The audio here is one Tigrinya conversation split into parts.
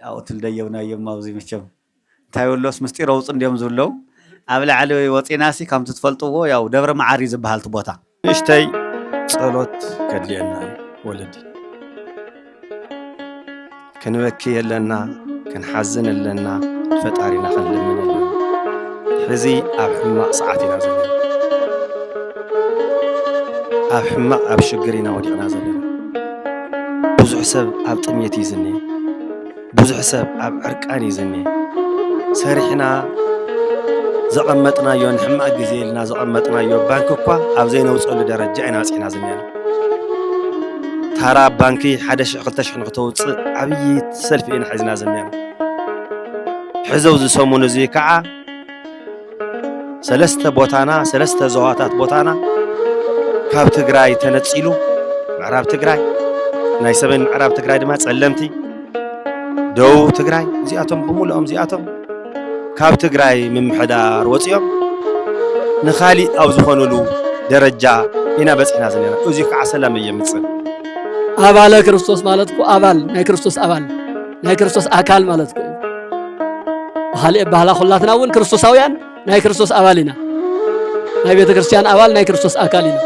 ኣብኡ ትልደየውና እዮም ኣብዙ መቸም እንታይ ወሎስ ምስጢር ኣውፅ እንዲዮም ዝብለው ኣብ ላዕሊ ወፂናሲ ከምቲ ትፈልጥዎ ያው ደብረ መዓሪ ዝበሃል እቲ ቦታ ንእሽተይ ጸሎት ከድልየና ወለዲ ክንበኪ የለና ክንሓዝን ኣለና ፈጣሪና ክንልምን ኣለና ሕዚ ኣብ ሕማቕ ሰዓት ኢና ዘለና ኣብ ሕማቕ ኣብ ሽግር ኢና ወዲቕና ዘለና ብዙሕ ሰብ ኣብ ጥሜት እዩ ዝኒአ ብዙሕ ሰብ ኣብ ዕርቃን እዩ ዝኒአ ሰሪሕና ዘቐመጥናዮ ንሕማቕ ግዜ ኢልና ዘቐመጥናዮ ባንኪ እኳ ኣብ ዘይነውፀሉ ደረጃ ኢና በፂሕና ዝኒአና ታራ ባንኪ 1,000-2,000 ንክተውፅእ ዓብዪ ሰልፊ ኢና ሒዝና ዝኒአና ሕዚ ኣብዚ ሰሙን እዚ ከዓ 3 ቦታና 3 ዞባታት ቦታና ካብ ትግራይ ተነፂሉ ምዕራብ ትግራይ ናይ ሰሜን ምዕራብ ትግራይ ድማ ጸለምቲ ደቡብ ትግራይ እዚኣቶም ብምሉኦም እዚኣቶም ካብ ትግራይ ምምሕዳር ወፂኦም ንኻሊእ ኣብ ዝኾነሉ ደረጃ ኢና በፂሕና ዘለና እዚ ከዓ ሰላም የምፅእ ኣባለ ክርስቶስ ማለት እኮ ኣባል ናይ ክርስቶስ ኣባል ናይ ክርስቶስ ኣካል ማለት እኮ ብኻሊእ ባህላ ኩላትና እውን ክርስቶሳውያን ናይ ክርስቶስ ኣባል ኢና ናይ ቤተ ክርስቲያን ኣባል ናይ ክርስቶስ ኣካል ኢና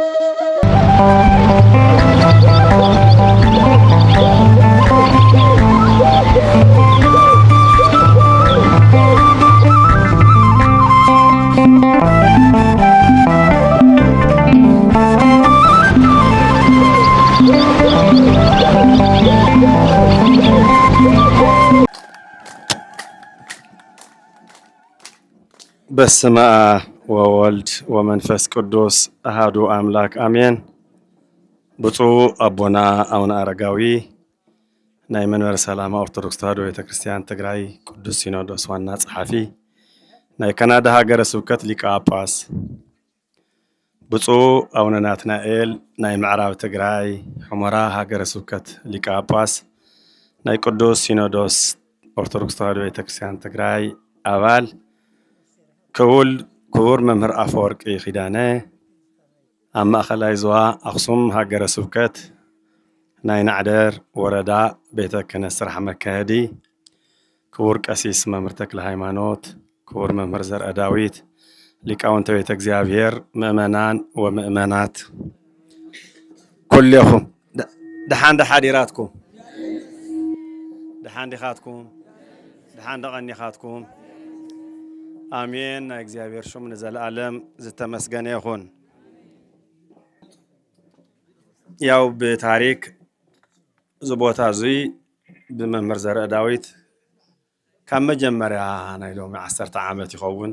በስመ አብ ወወልድ ወመንፈስ ቅዱስ አሐዱ አምላክ አሜን። ብፁዕ አቦና አቡነ አረጋዊ ናይ መንበረ ሰላማ ኦርቶዶክስ ተዋህዶ ቤተክርስቲያን ትግራይ ቅዱስ ሲኖዶስ ዋና ጸሓፊ ናይ ካናዳ ሃገረ ስብከት ሊቀ ጳጳስ ብፁዕ አቡነ ናትናኤል ናይ ምዕራብ ትግራይ ሑመራ ሃገረ ስብከት ሊቀ ጳጳስ ናይ ቅዱስ ሲኖዶስ ኦርቶዶክስ ተዋህዶ ቤተክርስቲያን ትግራይ አባል ክቡር መምህር አፈወርቂ ኪዳነ ኣብ ማእኸላይ ዞባ ኣኽሱም ሃገረ ስብከት ናይ ናዕደር ወረዳ ቤተ ክህነት ስራሕ መካየዲ ክቡር ቀሲስ መምህር ተክለ ሃይማኖት ክቡር መምህር ዘርአ ዳዊት ሊቃውንተ ቤተ እግዚአብሔር ምእመናን ወምእመናት ኩልኹም ድሓን ሓዲራትኩም ድሓን ዲኻትኩም ድሓን ደቐኒኻትኩም አሜን ናይ እግዚአብሔር ሽም ንዘለዓለም ዝተመስገነ ይኹን። ያው ብታሪክ ዝቦታ እዙይ ብመምህር ዘርአ ዳዊት ካብ መጀመርያ ናይ ሎሚ 10 ዓመት ይኸውን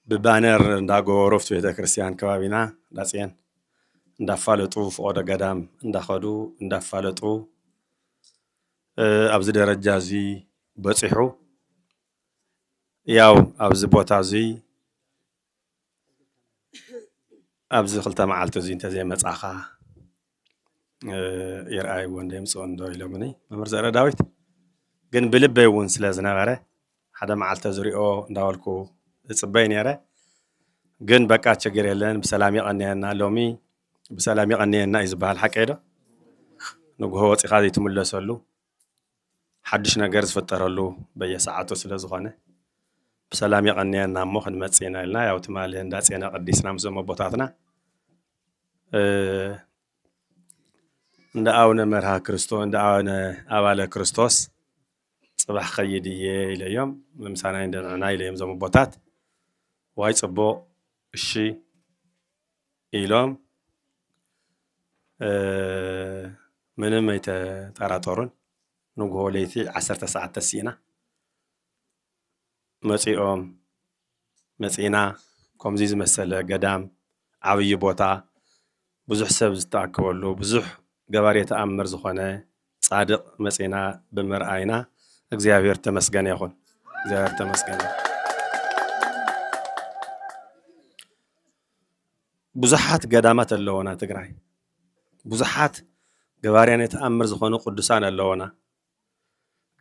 ብባነር እንዳገበሩ ኣብቲ ቤተ ክርስቲያን ከባቢና ዳፅየን እንዳፋለጡ ፍቆደ ገዳም እንዳኸዱ እንዳፋለጡ ኣብዚ ደረጃ እዙይ በፂሑ ያው ኣብዚ ቦታ እዙይ ኣብዚ 2 መዓልቲ እዙይ እንተዘይመፃኻ ይርአይዎ እንደምፅኦ እንዶ ኢሎምኒ መምህር ዘርአ ዳዊት ግን ብልበይ እውን ስለ ዝነበረ ሓደ መዓልቲ ዝሪኦ እንዳበልኩ ዝፅበይ ነይረ ግን በቃ ችግር የለን ብሰላም ይቐንየና ሎሚ ብሰላም ይቐንየና እዩ ዝበሃል ሓቂ ዶ ንግሆ ወፂኻ ዘይትምለሰሉ ሓድሽ ነገር ዝፍጠረሉ በየሰዓቱ ስለ ዝኾነ بسلام يغنينا مو خدمتنا لنا يا وتمال هندسينا قديسنا مزوم بوتاتنا ندعونا مرها كريستو ندعونا أولا كريستوس صباح خيدي إلى يوم لمسانا عندنا إلى مزوم بوتات واي صبو الشي إلهم من ما يتراتورن نقول ليتي 10 ساعات تسينا مصينا كمزي ዝመሰለ ገዳም ዓብይ ቦታ ብዙሕ ሰብ ዝተኣከበሉ ብዙሕ ገባሬ ተኣምር ዝኾነ ጻድቕ መጽና ብምርኣይና እግዚአብሔር ተመስገነ ይኹን እግዚአብሔር ተመስገነ ብዙሓት ገዳማት ኣለውና ትግራይ ብዙሓት ገባርያን ተኣምር ዝኾኑ ቅዱሳን ኣለውና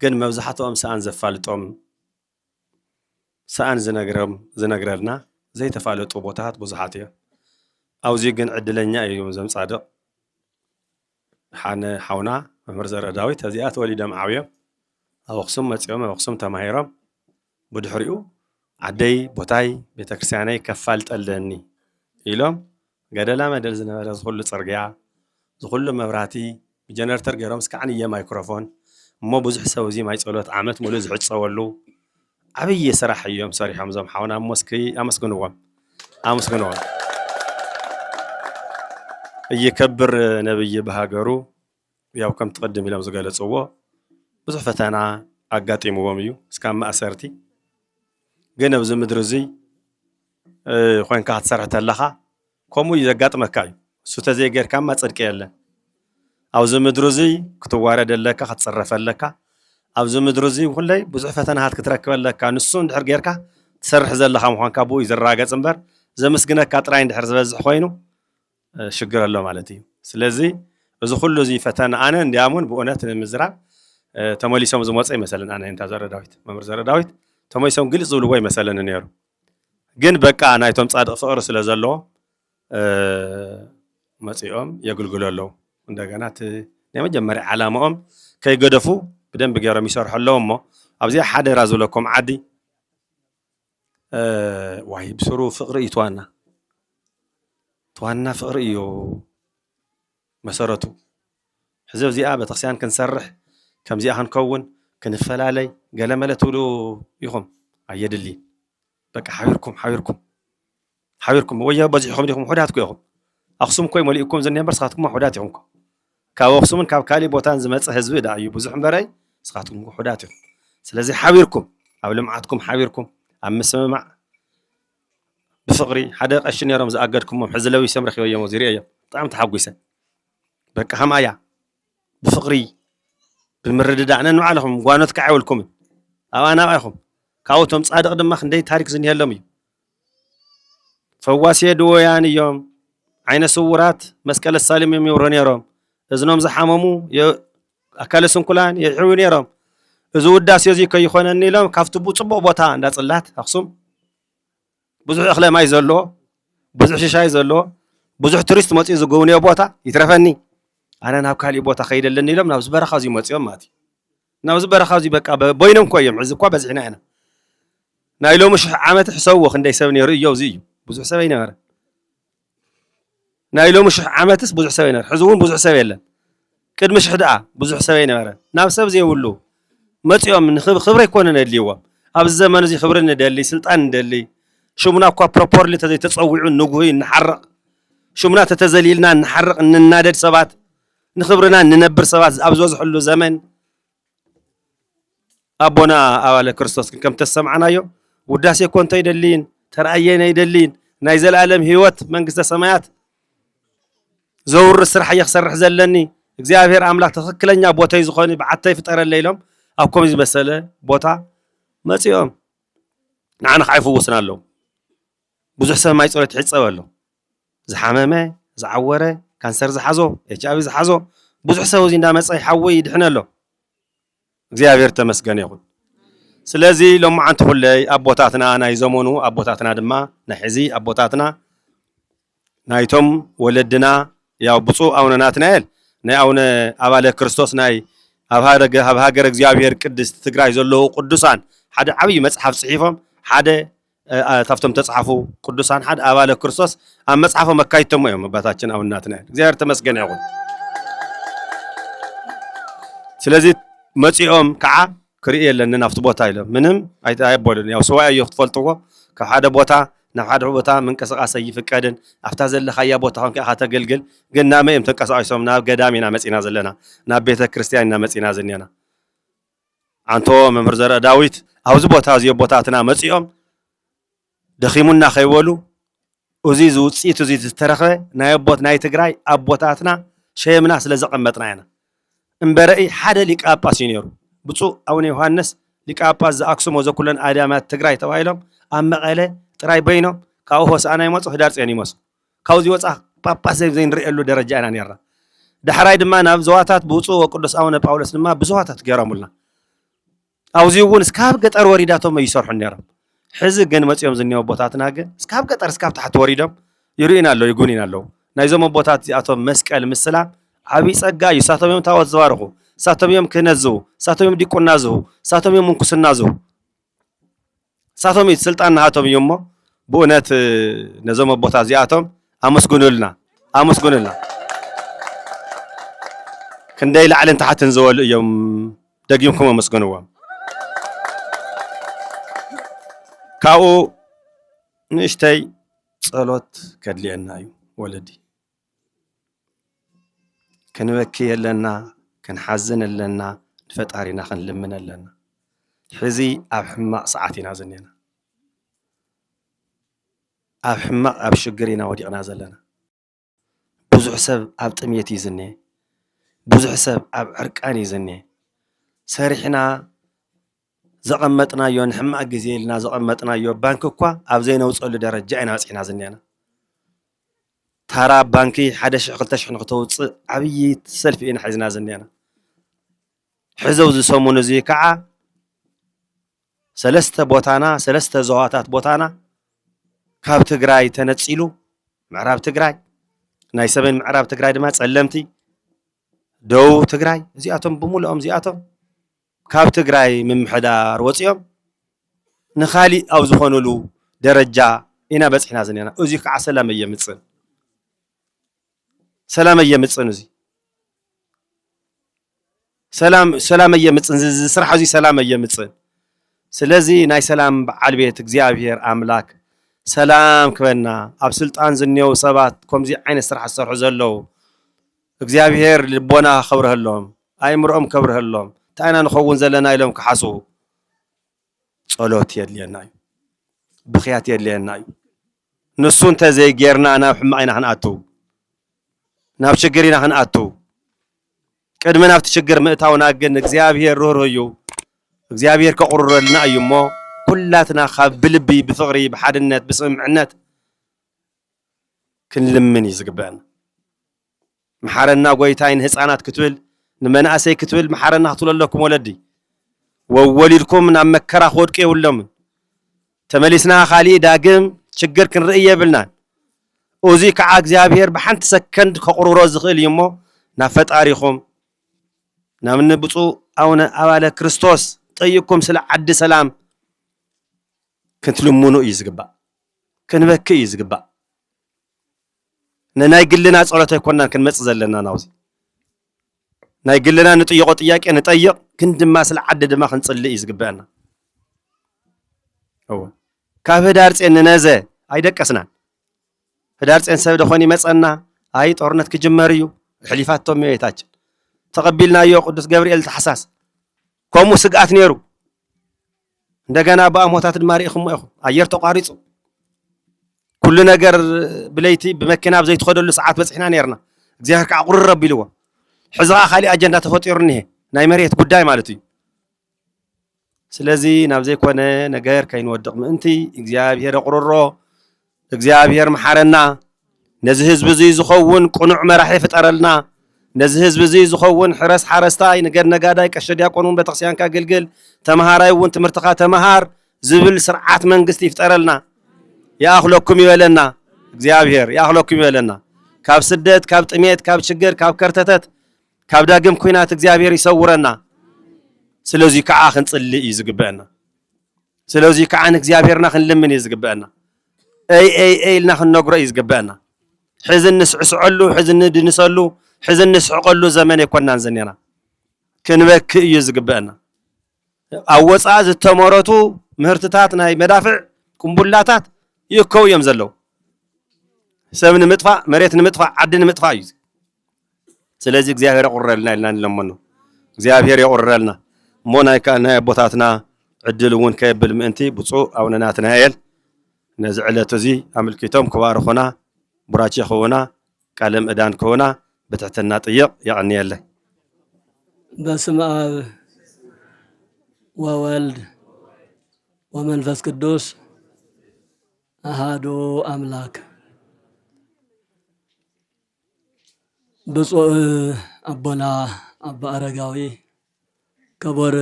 ግን መብዛሕትኦም ሰኣን ዘፋልጦም سأن زنقرلنا زي تفعلت بوتات بزحاتيا أو زي جن عدلنا يوم زم صادق حنا حونا ممرزر داويت هذه ولي دم عوية ኣብ ኣክሱም መፅኦም ኣብ ኣክሱም ተማሂሮም ብድሕሪኡ ዓደይ ቦታይ ቤተክርስትያነይ ከፋልጠለኒ ኢሎም ገደላ መደል ዝነበረ ዝኩሉ ፅርግያ ዝኩሉ መብራህቲ ብጀነሬተር ገይሮም እስካዕንየ ማይክሮፎን እሞ ብዙሕ ሰብ እዚ ማይ ፀሎት ዓመት ሙሉእ ዝሕፀበሉ ዓብይ ስራሕ እዮም ሰሪሖም እዞም ሓውና ሞስኪ ኣመስግንዎም ኣመስግንዎም እይከብር ነብይ በሃገሩ ያው ከም ትቀድም ኢሎም ዝገለፅዎ ብዙሕ ፈተና ኣጋጢምዎም እዩ እስካብ ማእሰርቲ ግን ኣብዚ ምድሪ እዚ ኮይንካ ክትሰርሕ ተለኻ ከምኡ እዩ ዘጋጥመካ እዩ እሱ ተዘይጌርካማ ፅድቂ የለን ኣብዚ ምድሪ እዚ ክትዋረድ ኣለካ ክትፅረፍ ኣለካ ኣብዚ ምድሪ እዚ ኩለይ ብዙሕ ፈተናታት ክትረክብ ኣለካ ንሱ እንድሕር ጌርካ ትሰርሕ ዘለካ ምኳንካ ብኡ እዩ ዝረጋገፅ እምበር ዘመስግነካ ጥራይ እንድሕር ዝበዝሕ ኮይኑ ሽግር ኣሎ ማለት እዩ ስለዚ እዚ ኩሉ እዚ ፈተና ኣነ እንዲያሙን ብእውነት ንምዝራብ ተመሊሶም ዝመፀ ይመሰለን ኣነ እንታ ዘረ ዳዊት መምህር ዘረ ዳዊት ተመሊሶም ግልፅ ዝብልዎ ይመሰለን ነይሩ ግን በቃ ናይቶም ጻድቕ ፍቅሪ ስለ ዘለዎ መፂኦም የግልግሉ ኣለዉ እንደገና ናይ መጀመርያ ዓላማኦም ከይገደፉ ብደንብ ገይሮም ይሰርሑ ኣለዉ እሞ ኣብዚኣ ሓደራ ዝብለኩም ዓዲ ዋይ ብስሩ ፍቅሪ እዩ ትዋና ፍቅሪ እዩ መሰረቱ ሕዚ ኣብዚኣ ቤተክርስትያን ክንሰርሕ ከምዚኣ ክንከውን ክንፈላለይ ገለመለ ትብሉ ኢኹም ኣየድልይን በቃ ሓቢርኩም ወያ በዚሕኩም ዲኹም ውሑዳት ኢኹም ኣክሱም ኮይ መሊእኩም ዝኒሀ እምበር ስኻትኩም ውሑዳት ኢኹም ካብ ኣክሱምን ካብ ካሊእ ቦታን ዝመፀ ህዝቢ ዳ እዩ ብዙሕ እምበረይ ስኻትኩም ውሑዳት ኢኹም ስለዚ ሓቢርኩም ኣብ ልምዓትኩም ሓቢርኩም ኣብ ምስምማዕ ብፍቅሪ ሓደ ቀሺ ነይሮም ዝኣገድኩሞም ሕዚ ለዊሶም ረኪበዮም ዝርአዮም ብጣዕሚ ተሓጒሰ በቃ ከማያ ብፍቅሪ ብምርድዳእ ነንባዕልኹም ጓኖት ከዓ ኣይብልኩምን ኣብ ኣናብኣ ኢኹም ካብቶም ጻድቕ ድማ ክንደይ ታሪክ ዝኒሀሎም እዩ ፈዋስየ ድውያን እዮም ዓይነ ስውራት መስቀለ ሳሊም እዮም ይብሩ ነይሮም እዝኖም ዝሓመሙ ኣካለ ስንኩላን የሕዩ ነይሮም እዚ ውዳሴ እዚ ከይኮነኒ ኢሎም ካብቲ ፅቡቅ ቦታ እንዳፅላት ኣክሱም ብዙሕ እኽለ ማይ ዘለዎ ብዙሕ ሽሻይ ዘለዎ ብዙሕ ቱሪስት መፅኡ ዝግብንዮ ቦታ ይትረፈኒ ኣነ ናብ ካሊእ ቦታ ከይደለኒ ኢሎም ናብዚ በረኻ እዚ መፅኦም ማለት እዩ ናብዚ በረኻ እዚ በቃ ቦይኖም ኮ እዮም ሕዚ እኳ በዚሕና ኢና ናይ ሎሚ 1000 ዓመት ሕሰብዎ ክንደይ ሰብ ነይሩ እዩ እዚ እዩ ብዙሕ ሰብ ኣይነበረ ናይ ሎሚ 1000 ዓመትስ ብዙሕ ሰብ ኣይነበረ ሕዚ እውን ብዙሕ ሰብ የለን ቅድሚ 1000 ደኣ ብዙሕ ሰብ ኣይነበረ ናብ ሰብ ዘይብሉ መፅኦም ንክብሪ ኣይኮነን የድልይዎም ኣብዚ ዘመን እዚ ክብሪ ንደሊ ስልጣን ንደሊ ሽሙና እኳ ፕሮፖርሊ ተዘይተፀዊዑ ንጉሂ ንሓርቕ ሽሙና ተተዘሊልና ንሓርቕ እንናደድ ሰባት ንክብርና ንነብር ሰባት ኣብ ዝበዝሕሉ ዘመን ኣቦና ኣባለ ክርስቶስ ከም ተሰምዓናዮ ውዳሴ እኮ እንተይደሊን ተረኣየን ኣይደሊን ናይ ዘለኣለም ህይወት መንግስተ ሰማያት ዘውርስ ስራሕ እየ ክሰርሕ ዘለኒ እግዚኣብሔር ኣምላክ ትክክለኛ ቦታይ ዝኾነ ብዓተይ ፍጠረለ ኢሎም ኣብ ከምዚ ዝመሰለ ቦታ መፂኦም ንዓና ከዓ ይፍውስና ኣለዉ ብዙሕ ሰብ ማይ ፀሎት ይሕፀብ ኣሎ ዝሓመመ ዝዓወረ ካንሰር ዝሓዞ ኤችኣይቪ ዝሓዞ ብዙሕ ሰብ እዚ እንዳመፀ ይሓውይ ይድሕነ ኣሎ እግዚኣብሔር ተመስገነ ይኹን ስለዚ ሎማዓንቲ ኩለይ ኣቦታትና ናይ ዘመኑ ኣቦታትና ድማ ናይ ሕዚ ኣቦታትና ናይቶም ወለድና ያው ብፁዕ ኣቡነ ናትናኤል ናይ ኣቡነ ኣባለ ክርስቶስ ናይ ኣብ ሃገር እግዚኣብሔር ቅድስቲ ትግራይ ዘለዉ ቅዱሳን ሓደ ዓብይ መፅሓፍ ፅሒፎም ሓደ ታፍቶም ተፃሓፉ ቅዱሳን ሓደ ኣባለ ክርስቶስ ኣብ መፅሓፎም ኣካይቶሞ እዮም ኣባታችን ኣቡነ ናትናኤል እግዚኣብሔር ተመስገነ ይኹን ስለዚ መፂኦም ከዓ ክርኢ የለኒ ናብቲ ቦታ ኢሎም ምንም ኣይበሉን ያው ስዋይ እዮ ክትፈልጥዎ ካብ ሓደ ቦታ ናብ ሓደ ቦታ ምንቅስቃስ ኣይፍቀድን ኣብታ ዘለኻያ ቦታ ኮንካ ኢኻ ተገልግል ግን ናብ መን እዮም ተንቀሳቂሶም ናብ ገዳም ኢና መፂና ዘለና ናብ ቤተ ክርስቲያን ኢና መፂና ዝኒአና ኣንቶ መምህር ዘረ ዳዊት ኣብዚ ቦታ እዚኦ ቦታትና መፂኦም ደኺሙና ከይበሉ እዚ ዝውፅኢት እዚ ዝተረኸበ ናይ ኣቦት ናይ ትግራይ ኣቦታትና ሸምና ስለ ዘቐመጥና ኢና እምበረኢ ሓደ ሊቀ ጳጳስ እዩ ነይሩ ብፁዕ ኣቡነ ዮሃንስ ሊቀ ጳጳስ ዘኣክሱም ወዘኩለን ኣድያማት ትግራይ ተባሂሎም ኣብ መቐለ ጥራይ በይኖም ካብኡ ሆሳዕና ይመፁ ህዳር ፅዮን ይመፁ ካብዚ ወፃ ጳጳስ ዘይንሪአሉ ደረጃ ኢና ነርና ዳሕራይ ድማ ናብ ዞዋታት ብፁዕ ወቅዱስ ኣቡነ ጳውሎስ ድማ ብዙዋታት ገይሮሙልና ኣብዚ እውን እስካብ ገጠር ወሪዳቶም ይሰርሑ ነይሮም ሕዚ ግን መፅኦም ዝኒአው ቦታትና ግን እስካብ ገጠር እስካብ ታሕቲ ወሪዶም ይርኡና ኣለዉ ይጉንዩና ኣለዉ ናይዞም ቦታት እዚኣቶም መስቀል ምስላም ዓብይ ፀጋ እዩ ሳቶም እዮም ታወት ዝባርኹ ሳቶም እዮም ክህነት ዝህቡ ሳቶም እዮም ዲቁና ዝህቡ ሳቶም እዮም ምንኩስና ዝህቡ ሳቶም እዩ ስልጣን ናቶም እዮም እሞ ብእውነት ነዞም ኣቦታት እዚኣቶም ኣመስግኑልና ክንደይ ላዕልን ታሕትን ዝበሉ እዮም ደጊምኩም ኣመስግንዎም ካብኡ ንእሽተይ ጸሎት ከድልየና እዩ ወለዲ ክንበኪ የለና ክንሓዝን ኣለና ንፈጣሪና ክንልምን ኣለና ሕዚ ኣብ ሕማቕ ሰዓት ኢና ዝኔና ኣብ ሕማቕ ኣብ ሽግር ኢና ወዲቕና ዘለና ብዙሕ ሰብ ኣብ ጥምየት እዩ ዝኔ ብዙሕ ሰብ ኣብ ዕርቃን እዩ ዝኔ ሰሪሕና ዘቐመጥናዮ ንሕማቕ ግዜ ኢልና ዘቐመጥናዮ ባንኪ እኳ ኣብ ዘይነውፀሉ ደረጃ ኢና በፂሕና ዝኔና ታራ ባንኪ 1,000-2,000 ንክተውፅእ ዓብዪ ሰልፊ ኢና ሒዝና ዝኔና ሕዚ ኣብዚ ሰሙን እዚ ከዓ ሰለስተ ዞባታት ቦታና ካብ ትግራይ ተነፂሉ ምዕራብ ትግራይ ናይ ሰሜን ምዕራብ ትግራይ ድማ ጸለምቲ ደቡብ ትግራይ እዚኣቶም ብምሉኦም እዚኣቶም ካብ ትግራይ ምምሕዳር ወፂኦም ንኻሊእ ኣብ ዝኾነሉ ደረጃ ኢና በፂሕና ዝኔና እዚ ከዓ ሰላም እየምፅን እዚ ሰላም እየምፅን ዝስራሕ እዚ ሰላም እየምፅን ስለዚ ናይ ሰላም በዓል ቤት እግዚኣብሔር ኣምላክ ሰላም ክበና ኣብ ስልጣን ዝኔው ሰባት ከምዚ ዓይነት ስራሕ ዝሰርሑ ዘለዉ እግዚኣብሔር ልቦና ከብርህሎም ኣእምሮኦም ከብርህሎም ታይና ንኸውን ዘለና ኢሎም ክሓስቡ ጸሎት የድልየና እዩ ብኽያት የድልየና እዩ ንሱ እንተዘይጌርና ናብ ሕማቕ ኢና ክንኣቱ ናብ ሽግር ኢና ክንኣቱ ቅድሚ ናብቲ ሽግር ምእታውና ግን እግዚኣብሔር ርህሩህ እዩ እግዚኣብሔር ከቑርረልና እዩ እሞ ኩላትና ካብ ብልቢ ብፍቕሪ ብሓድነት ብስምምዕነት ክንልምን እዩ ዝግበአና መሓረና ጎይታይ ንህፃናት ክትብል ንመናእሰይ ክትብል መሓረና ክትብሉ ኣለኩም ወለዲ ወወሊድኩም ናብ መከራ ክወድቁ የብሎምን ተመሊስና ካሊእ ዳግም ሽግር ክንርኢ የብልናን እዚ ከዓ እግዚኣብሔር ብሓንቲ ሰከንድ ከቑርሮ ዝኽእል እዩ እሞ ናብ ፈጣሪኹም ናብ ንብፁዕ ኣቡነ ኣባለ ክርስቶስ ጠይቅኩም ስለ ዓዲ ሰላም ክንትልምኑ እዩ ዝግባእ ክንበኪ እዩ ዝግባእ ንናይ ግልና ጸሎት ኣይኮንናን ክንመጽእ ዘለና ናብዚ ናይ ግልና ንጥይቆ ጥያቄ ንጠይቕ ግን ድማ ስለ ዓዲ ድማ ክንጽልእ እዩ ዝግበአና ካብ ህዳር ፄን ንነዘ ኣይደቀስናን ህዳር ፄን ሰብ ደኾን ይመፀና ኣይ ጦርነት ክጅመር እዩ ሕሊፋቶም እመቤታችን ተቐቢልናዮ ቅዱስ ገብርኤል ተሓሳስ ከምኡ ስግኣት ነይሩ እንደገና ብኣሞታት ድማ ሪኢኹም ኢኹም ኣየር ተቋሪፁ ኩሉ ነገር ብለይቲ ብመኪና ብዘይትኸደሉ ሰዓት በፂሕና ነርና እግዚኣብሔር ከዓ ቁርር ኣቢልዎ ሕዚ ከዓ ካሊእ ኣጀንዳ ተፈጢሩ እኒሄ ናይ መሬት ጉዳይ ማለት እዩ ስለዚ ናብ ዘይኮነ ነገር ከይንወድቕ ምእንቲ እግዚኣብሔር ኣቁርሮ እግዚኣብሔር መሓረና ነዚ ህዝቢ እዚ ዝኸውን ቁኑዕ መራሒ ፍጠረልና ነዚ ህዝቢ እዚ ዝኸውን ሕረስ ሓረስታይ ንገድ ነጋዳይ ቀሸ ዲያቆን እውን ቤተክርስትያን ካገልግል ተምሃራይ እውን ትምህርትኻ ተምሃር ዝብል ስርዓት መንግስቲ ይፍጠረልና ያኽለኩም ይበለና እግዚአብሔር ያኽለኩም ይበለና ካብ ስደት ካብ ጥሜት ካብ ችግር ካብ ከርተተት ካብ ዳግም ኩናት እግዚአብሔር ይሰውረና ስለዚ ከዓ ክንጽልይ እዩ ዝግበአና ስለዚ ከዓ ንእግዚአብሔርና ክንልምን እዩ ዝግበአና ኣይ ኢልና ክንነግሮ እዩ ዝግበአና ሕዚ ንስዕስዐሉ ሕዚ ንድንሰሉ ሕዚ ንስሕቀሉ ዘመን ኣይኮንናን ዝኔና ክንበኪ እዩ ዝግበአና ኣብ ወፃእ ዝተመረቱ ምህርትታት ናይ መዳፍዕ ቁምቡላታት ይእከቡ እዮም ዘለዉ ሰብ ንምጥፋእ መሬት ንምጥፋእ ዓዲ ንምጥፋእ እዩ ስለዚ እግዚአብሔር ይቁረልና ኢልና ንለመኑ እግዚአብሔር ይቁረልና እሞ ናይ ኣቦታትና ዕድል እውን ከየብል ምእንቲ ብፁዕ ኣቡነ ናትናኤል ነዚ ዕለት እዚ ኣመልኪቶም ክባርኹና ቡራቺ ክህቡና ቃለ ምእዳን ክህቡና በትሕትና ጥይቕ ይቕንየለይ በስመ አብ ወወልድ ወመንፈስ ቅዱስ አሃዱ አምላክ ብፁዕ አቦና አባ አረጋዊ ክቡር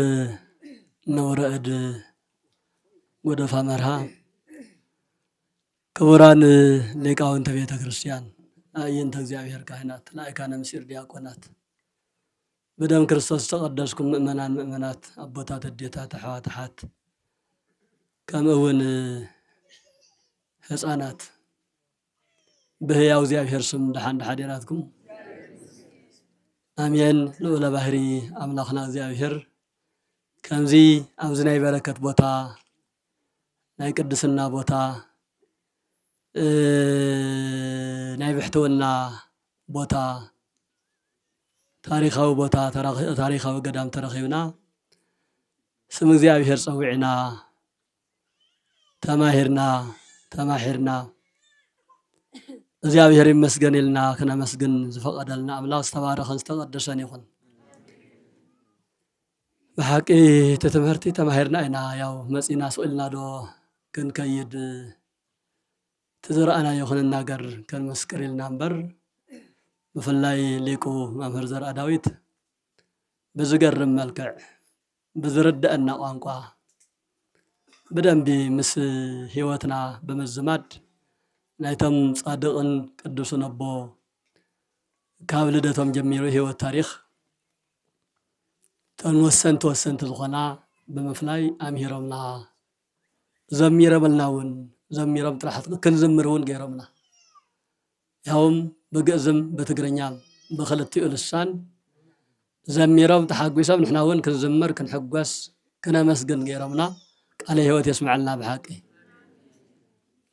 ነውረእድ ጎደፋ መርሃ ክቡራን ሊቃውንተ ቤተ ክርስቲያን አየንተ እግዚአብሔር ካህናት ላይካነ ምስጢር ዲያቆናት بدم كريستوس تقدسكم مؤمنات أبوتات الديتات حواتحات كم أون هسانات بهي أوزيا بهرسم دحان حديراتكم آمين لولا بحري أملاخنا أوزيا بهر كمزي أوزناي بركة بوتا ناي قدسنا بوتا ناي بحتونا بوتا تاريخاو بوتا تاريخاو قدام ترخيبنا سم እግዚአብሔር ጸውዕና ተማሂርና እግዚአብሔር ይመስገን ይልና ከነመስግን ዝፈቀደልና አምላክ ዝተባረኸን ዝተቀደሰን ይኹን በሐቂ ተትምህርቲ ተማሂርና ኢና ያው መጺና ስኡልና ዶ ክንከይድ ትዝራአና ይኹን ነገር ከንመስክር ኢልና እምበር ብፍላይ ሊቁ መምህር ዘርአ ዳዊት ብዝገርም መልክዕ بزردنا قانقا بدن بمس هيوتنا بمزماد نايتم صادقن قدوس نبو كابلدتهم جميرو هيوت تاريخ توسن تزخنا بمفلاي اميرمنا زميربلناون زميرم طرحت كنزمرون غيرمنا يوم بقزم بتغرنيام بخلتي لسان زميرهم تحقوسهم نحن وين كنزمر كنحقوس كنا مسجن غيرمنا قال هيوت يسمع لنا بحقي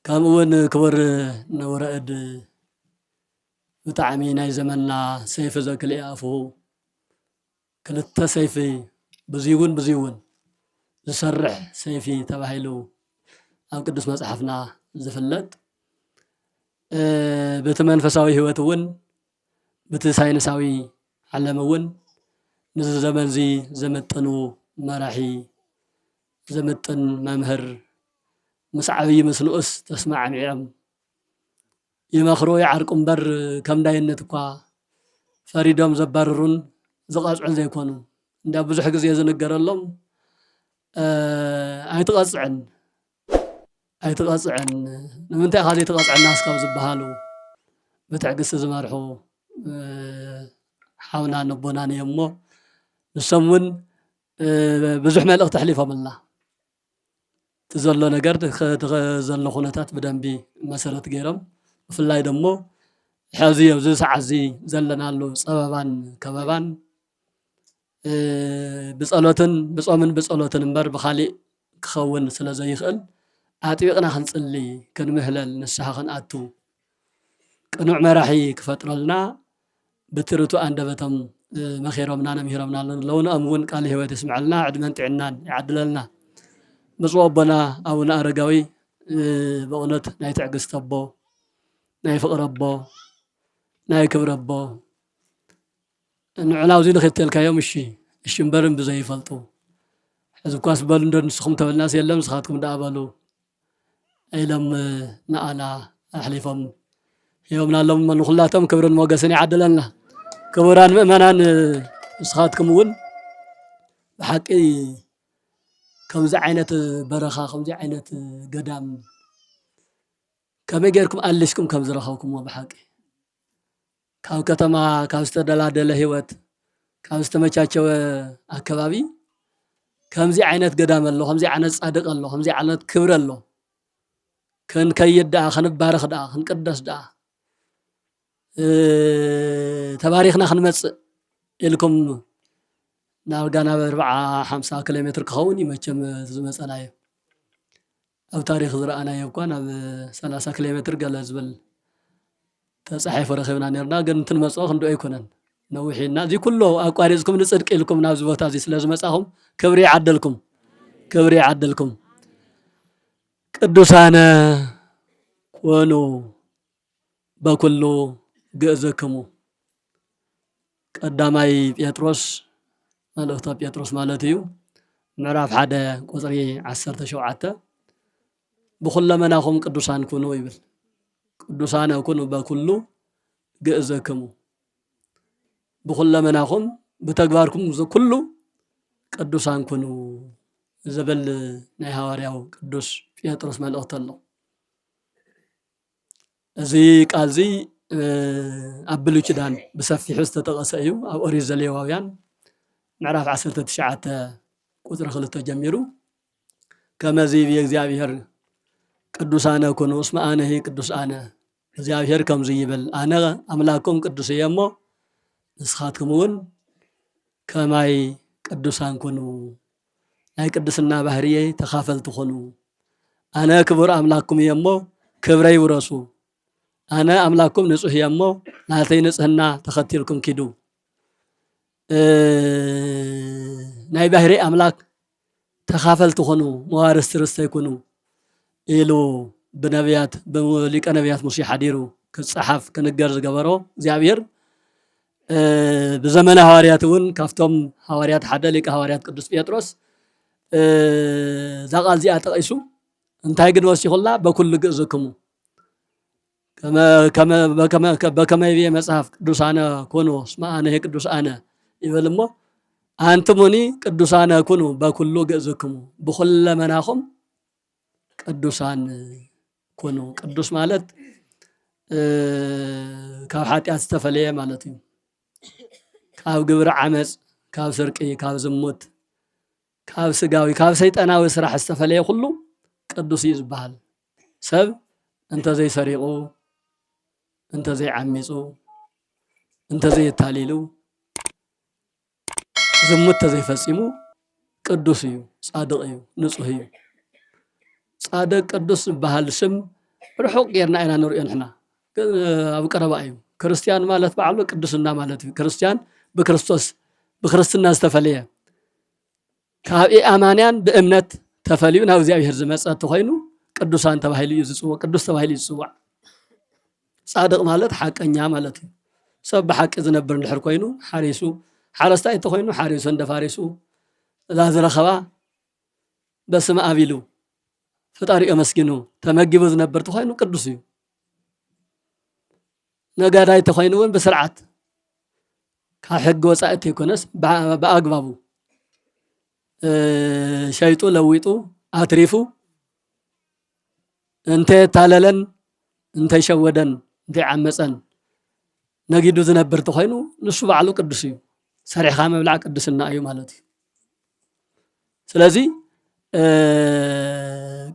كم وين كبر نورد بتعمي ناي زمننا سيف ذاك اليافو كلت سيفي بزيون زسرح سيفي تباهيلو او قدس مصحفنا زفلت بتمنفساوي هيوت وين بتساينساوي علمون نز زمن زي زمتنو مراحي زمتن ممهر مسعبي مسنؤس تسمع معيم يمخرو يعرقم بر كم داينتكوا فريدم زبررون زقاصعن زيكونو እንዳ ብዙሕ ግዜ ዝነገረሎም ኣይትቀጽዕን ንምንታይ ኻሊ ተቀጽዕና ስካብ ዝበሃሉ በትዕግስቲ ዝመርሑ ሓውና ነቦና ነየሞ ንሰሙን ብዙሕ መልእኽቲ ተሕሊፎም ኣለና ትዘሎ ነገር ዘሎ ኩነታት ብደንቢ መሰረት ገይሮም ብፍላይ ደሞ ሕዚ ኣብዚ ሰዓት እዚ ዘለናሉ ፀበባን ከበባን ብጸሎትን ብጾምን ብጸሎትን እምበር ብኻሊእ ክኸውን ስለ ዘይኽእል ኣጥቢቕና ክንጽሊ ክንምህለል ንስሓ ክንኣቱ ቅኑዕ መራሒ ክፈጥረልና ብትርቱ አንደበቶም መኺሮምና ነምሂሮምና ለውን እምውን ቃል ህይወት ይስምዓልና ዕድመን ጥዕናን ይዓድለልና ብፁዕ ኣቦና ኣቡነ ኣረጋዊ በእውነት ናይ ትዕግስቲ ኣቦ ናይ ፍቕሪ ኣቦ ናይ ክብሪ ኣቦ ንዕና ኣብዚ ንኽተልካዮም እሺ እምበርን ብዘይፈልጡ ሕዚ እኳ ስበሉ እንዶ ንስኹም ተበልናስ የለም ንስኻትኩም ዳኣበሉ ኢሎም ንኣና ኣሕሊፎም ሂቦምና ኣሎም ንኹላቶም ክብርን ሞገስን ይዓድለልና ክቡራን ምእመናን ንስኻትኩም እውን ብሓቂ ከምዚ ዓይነት በረኻ ከምዚ ዓይነት ገዳም ከመይ ጌርኩም ኣሊስኩም ከም ዝረኸብኩምዎ ብሓቂ ካብ ከተማ ካብ ዝተደላደለ ህይወት ካብ ዝተመቻቸወ ኣከባቢ ከምዚ ዓይነት ገዳም ኣሎ ከምዚ ዓይነት ጻድቕ ኣሎ ከምዚ ዓይነት ክብሪ ኣሎ ክንከይድ ደኣ ክንባረኽ ደኣ ክንቅደስ ደኣ ተባሪኽና ክንመጽእ ኢልኩም ናብ ጋና 40-50 ኪሎ ሜትር ክኸውን ይመቸም ዝመጸናዮ ኣብ ታሪኽ ዝረኣናዮ እኳ ናብ 30 ኪሎ ሜትር ገለ ዝብል ተጻሒፉ ረኺብና ነርና ግን እንትንመጽኦ ክንደኦ ኣይኮነን ነዊሕና እዚ ኩሉ ኣቋሪፅኩም ንጽድቂ ኢልኩም ናብዚ ቦታ እዚ ስለ ዝመጻኹም ክብሪ ይዓድልኩም ቅዱሳነ ኮኑ በኩሉ ግእዘክሙ ቀዳማይ ጴጥሮስ መልእኽተ ጴጥሮስ ማለት እዩ ምዕራፍ 1 ቁጽሪ 17 ብኹለመናኹም ቅዱሳን ኩኑ ይብል ቅዱሳነ ኩኑ በኩሉ ግእዘክሙ ብኹለመናኹም ብተግባርኩም ኩሉ ቅዱሳን ኩኑ ዝብል ናይ ሃዋርያው ቅዱስ ጴጥሮስ መልእኽቲ ኣሎ እዚ ቃል እዚ ኣብ ብሉይ ኪዳን ብሰፊሑ ዝተጠቐሰ እዩ ኣብ ኦሪት ዘሌዋውያን ምዕራፍ 19 ቁጥር 2 ጀሚሩ ከመዚ የእግዚአብሔር ቅዱሳነ ኮኑ እስመ አነሂ ቅዱስ አነ እግዚአብሔር ከምዚ ይብል አነ አምላኩም ቅዱስ የሞ ንስኻትኩምውን ከማይ ቅዱሳን ኮኑ ናይ ቅድስና ባህርየ ተኻፈልቱ ኮኑ አነ ክቡር አምላኩም የሞ ክብረይ ውረሱ አነ አምላኩም ንጹህ የሞ ናተይ ንጽህና ተኸቲልኩም ኪዱ ናይ ባህሪ አምላክ ተኻፈልቱ ኮኑ መዋርስ ርስተ ይኩኑ ኢሉ በነቢያት በሊቀ ነቢያት ሙሴ ሓዲሩ ክጽሓፍ ክንገር ዝገበሮ እግዚአብሔር በዘመነ ሐዋርያት እውን ካፍቶም ሐዋርያት ሓደ ሊቀ ሐዋርያት ቅዱስ ጴጥሮስ ዛቃል ዚኣ ተቀይሱ እንታይ ግን ወሲኹላ በኩሉ ግእዝክሙ በከመ ይቤ መጽሐፍ ቅዱሳነ ኮኑ እስመ አነ ቅዱስ አነ ይብል እሞ አንትሙኒ ቅዱሳነ ኩኑ በኩሉ ግእዝክሙ ብኩለ መናኹም ቅዱሳን ኮኑ ቅዱስ ማለት ካብ ኃጢአት ዝተፈለየ ማለት እዩ ካብ ግብሪ ዓመፅ ካብ ስርቂ ካብ ዝሙት ካብ ስጋዊ ካብ ሰይጣናዊ ስራሕ ዝተፈለየ ሁሉ ቅዱስ እዩ ዝበሃል ሰብ እንተ ዘይሰሪቁ እንተ ዘይዓሚፁ እንተ ዘይታሊሉ ዝሙት ተዘይፈፂሙ ቅዱስ እዩ ጻድቕ እዩ ንጹህ እዩ ጻድቕ ቅዱስ ዝበሃል ስም ርሑቅ ጌርና ኢና ንሪኦ ንሕና ኣብ ቀረባ እዩ ክርስቲያን ማለት በዓሉ ቅዱስና ማለት እዩ ክርስቲያን ብክርስትና ዝተፈለየ ካብ ኣማንያን ብእምነት ተፈልዩ ናብ እግዚአብሔር ዝመጸ ተኮይኑ ቅዱሳን ተባሂሉ እዩ ዝጽዋዕ ቅዱስ ተባሂሉ እዩ ዝጽዋዕ ጻድቕ ማለት ሓቀኛ ማለት እዩ ሰብ ብሓቂ ዝነብር እንድሕር ኮይኑ ሓሪሱ ሓረስታይ ተኮይኑ ሓሪሱ እንደፋሪሱ እዛ ዝረኸባ በስመ አብ ኢሉ ፈጣሪኡ መስጊኑ ተመጊቡ ዝነብር ተኮይኑ ቅዱስ እዩ ነጋዳይ ተኮይኑ እውን ብስርዓት ካብ ሕጊ ወፃኢ ተይኮነስ በአግባቡ ሸይጡ ለዊጡ አትሪፉ እንተ ታለለን እንተ ሸወደን እንተ ዓመፀን ነጊዱ ዝነብር ተኮይኑ ንሱ በዓሉ ቅዱስ እዩ ሰሪሕካ መብላዕ ቅድስና እዩ ማለት እዩ ስለዚ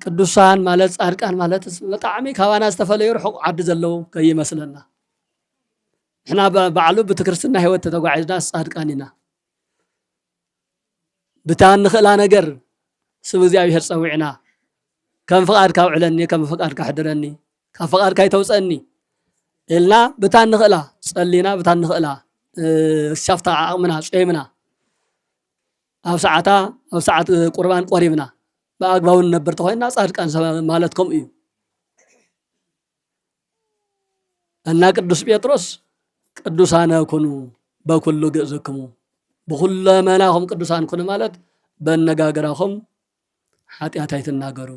ቅዱሳን ማለት ጻድቃን ማለት በጣዕሚ ካባና ዝተፈለዩ ርሑቅ ዓዲ ዘለው ከይመስለና እሕና በዓሉ ብትክርስትና ህይወት ተተጓዒዝና ጻድቃን ኢና ብታን ንኽእላ ነገር ስብ እግዚአብሔር ፀዊዕና ከም ፍቃድካ ውዕለኒ ከም ፍቃድካ ሕድረኒ ካብ ፍቃድካ ይተውፀኒ ኢልና ብታን ንኽእላ ጸሊና ብታን ንኽእላ ሻፍታ ዓቕምና ጾይምና ኣብ ሰዓት ቁርባን ቆሪብና በአግባቡ ነበር ተኮይና ጻድቃን ማለት ከም እዩ እና ቅዱስ ጴጥሮስ ቅዱሳነ ኩኑ በኩሉ ግእዝክሙ በኩሉ መናኹም ቅዱሳን ኩኑ ማለት በነጋገራኹም ኃጢአት አይትናገሩ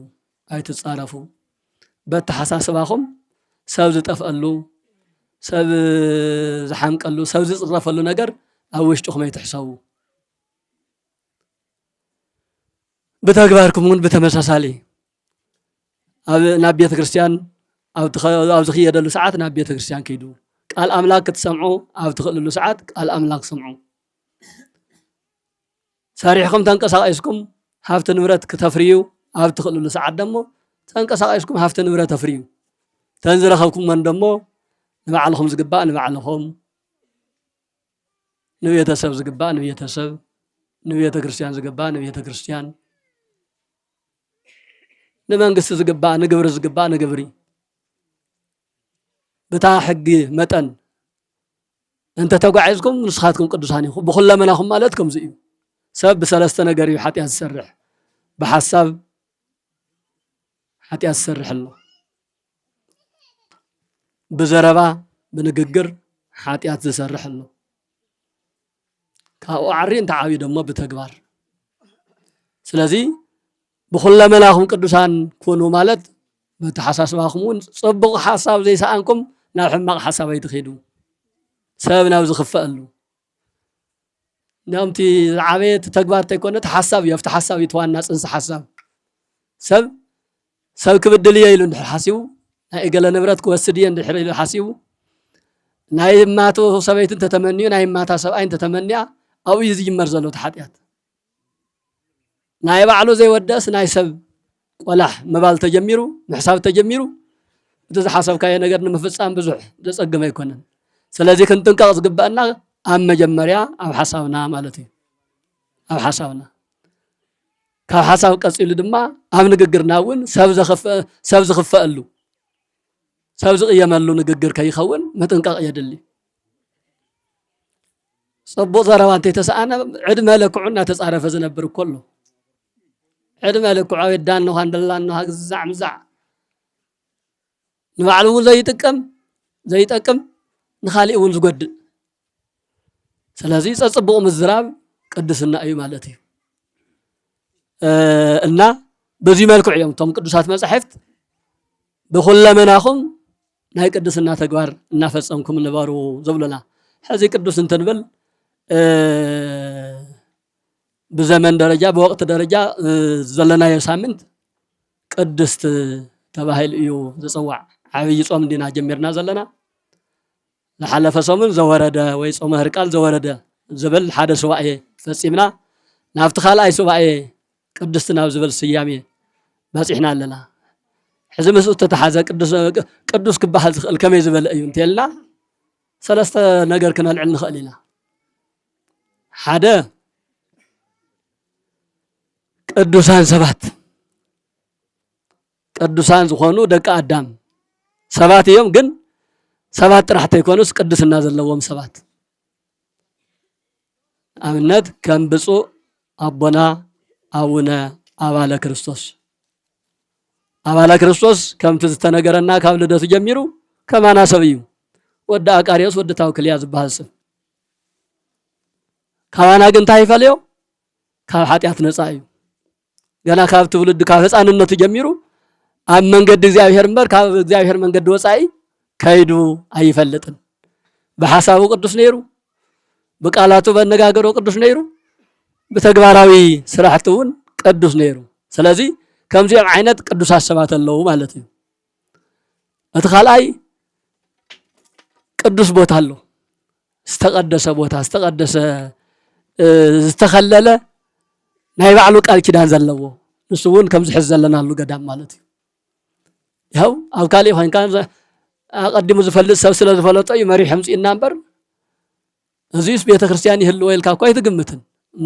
አይትጻረፉ በተሐሳስባኹም ሰብ ዝጠፍአሉ ሰብ ዝሐምቀሉ ሰብ ዝጽረፈሉ ነገር ኣብ ውሽጥኹም አይትሕሰቡ በተግባርኩም ግን በተመሳሳሊ ናብ ቤተ ክርስቲያን ኣብ ዝኽየደሉ ሰዓት ናብ ቤተ ክርስቲያን ከይዱ ቃል አምላክ ክትሰምዑ ኣብ ትኽእልሉ ሰዓት ቃል አምላክ ሰምዑ ሰሪሕኩም ተንቀሳቀስኩም ሃብቲ ንብረት ከተፍርዩ ኣብ ትኽእልሉ ሰዓት ደሞ ተንቀሳቀስኩም ሃብቲ ንብረት ተፍርዩ ተንዝረኸብኩም መን ደሞ ንባዕልኹም ዝግባእ ንባዕልኹም ንቤተሰብ ዝግባእ ንቤተሰብ ንቤተ ክርስቲያን ዝግባእ ንቤተ ክርስቲያን ንመንግስቲ ዝግባእ ንግብሪ ዝግባእ ንግብሪ በታ ሕጊ መጠን እንተ ተጓዒዝኩም ንስኻትኩም ቅዱሳን ኢኹም ብኹለመናኹም ማለት ከምዚ እዩ ሰብ ብሰለስተ ነገር እዩ ኃጢአት ዝሰርሕ ብሓሳብ ኃጢአት ዝሰርሕ ኣሎ ብዘረባ ብንግግር ኃጢአት ዝሰርሕ ኣሎ ካብኡ ዓሪ እንተዓብዩ ደሞ ብተግባር ስለዚ ብኹለመናኹም ቅዱሳን ኩኑ ማለት በተሐሳስባኹም እውን ጽቡቕ ሓሳብ ዘይሰኣንኩም ናብ ሕማቕ ሓሳብ ኣይትኸዱ ሰብ ናብ ዝኽፈአሉ ናምቲ ዓበየት ተግባር ተይኮነ ተሓሳብ እዩ ኣብቲ ሓሳብ እዩ ተዋና ጽንሰ ሓሳብ ሰብ ክብድል እየ ኢሉ እንድሕር ሓሲቡ ናይ ገለ ንብረት ክወስድ እየ እንድሕር ኢሉ ሓሲቡ ናይ ማቱ ሰበይትን ተተመንዩ ናይ ማታ ሰብኣይን ተተመንያ أو يزي مرزلو تحديات ناي بعلو زي ودس ناي سب ولا مبال تجميرو محساب تجميرو إذا حسب كاي نجر نمفصام بزح دسق ما يكونن سلازي كنت نقص قبأنا أم مجمريا أو حسابنا مالتي أو حسابنا كاب حساب قصيل دما أم نقرناون سبز خف قالو سبز يملو نقر كي يخون ما تنقق يدلي صبو زروانتي تسأنا عد مالك عنا تسعرف زنبر كله عد مالك عايد دان نو هندلا نو زع مزع نبعلو زي يتقم نخالي ون زغد سلازي صبو مزراب قدسنا اي مالتي እና በዚህ መልኩ እዮም ቶም ቅዱሳት መጻሕፍት በሁለመናኹም ናይ ቅድስና ተግባር እናፈጸምኩም ንባሩ ዘብለና ሕዚ ቅዱስ እንትንብል በዘመን ደረጃ በወቅት ደረጃ ዘለና የሳምንት ቅድስት ተባሂል እዩ ዝጽዋዕ ዓብይ ጾም ዲና ጀሚርና ዘለና ለሐለፈ ሰሙን ዘወረደ ወይ ጾመ ህርቃል ዘወረደ ዝብል ሓደ ሱባኤ ፈጺምና ናብቲ ካልኣይ ሱባኤ ቅድስት ናብ ዝብል ስያሜ ባጽሕና ኣለና ሕዚ ምስኡ ተተሓዘ ቅዱስ ክባሃል ዝኽእል ከመይ ዝበለ እዩ እንተልና ሰለስተ ነገር ክነልዕል ንኽእል ኢና ሓደ ቅዱሳን ሰባት ቅዱሳን ዝኾኑ ደቂ አዳም ሰባት እዮም ግን ሰባት ጥራሕ ተይኮኑስ ቅድስና ዘለዎም ሰባት ኣብነት ከም ብፁዕ አቦና አቡነ አባለ ክርስቶስ ከምቲ ዝተነገረና ካብ ልደቱ ጀሚሩ ከማና ሰብ እዩ ወደ አቃሪዮስ ወደ ታውክልያ ዝበሃል ሰብ ካባና ግን እንታይ ይፈልዮ ካብ ኃጢአት ነፃ እዩ ገና ካብ ትውልድ ካብ ህፃንነቱ ጀሚሩ ኣብ መንገዲ እግዚአብሔር እምበር ካብ እግዚአብሔር መንገዲ ወፃኢ ከይዱ አይፈልጥን በሐሳቡ ቅዱስ ነይሩ በቃላቱ በነጋገሩ ቅዱስ ነይሩ በተግባራዊ ስራሕቱን ቅዱስ ነይሩ ስለዚህ ከምዚኦም ዓይነት ቅዱሳት ሰባት አለው ማለት እዩ እቲ ካልኣይ ቅዱስ ቦታ አለው ዝተቀደሰ ቦታ ዝተቀደሰ ዝተኸለለ ናይ ባዕሉ ቃል ኪዳን ዘለዎ ንሱ እውን ከም ዝሕዝ ዘለናሉ ገዳም ማለት እዩ ያው ኣብ ካልእ ኮይንካ ኣቀዲሙ ዝፈልጥ ሰብ ስለ ዝፈለጦ እዩ መሪሕ ሕምፂና እምበር እዚስ ቤተ ክርስቲያን ይህልዎ ኢልካ እኮ ኣይትግምትን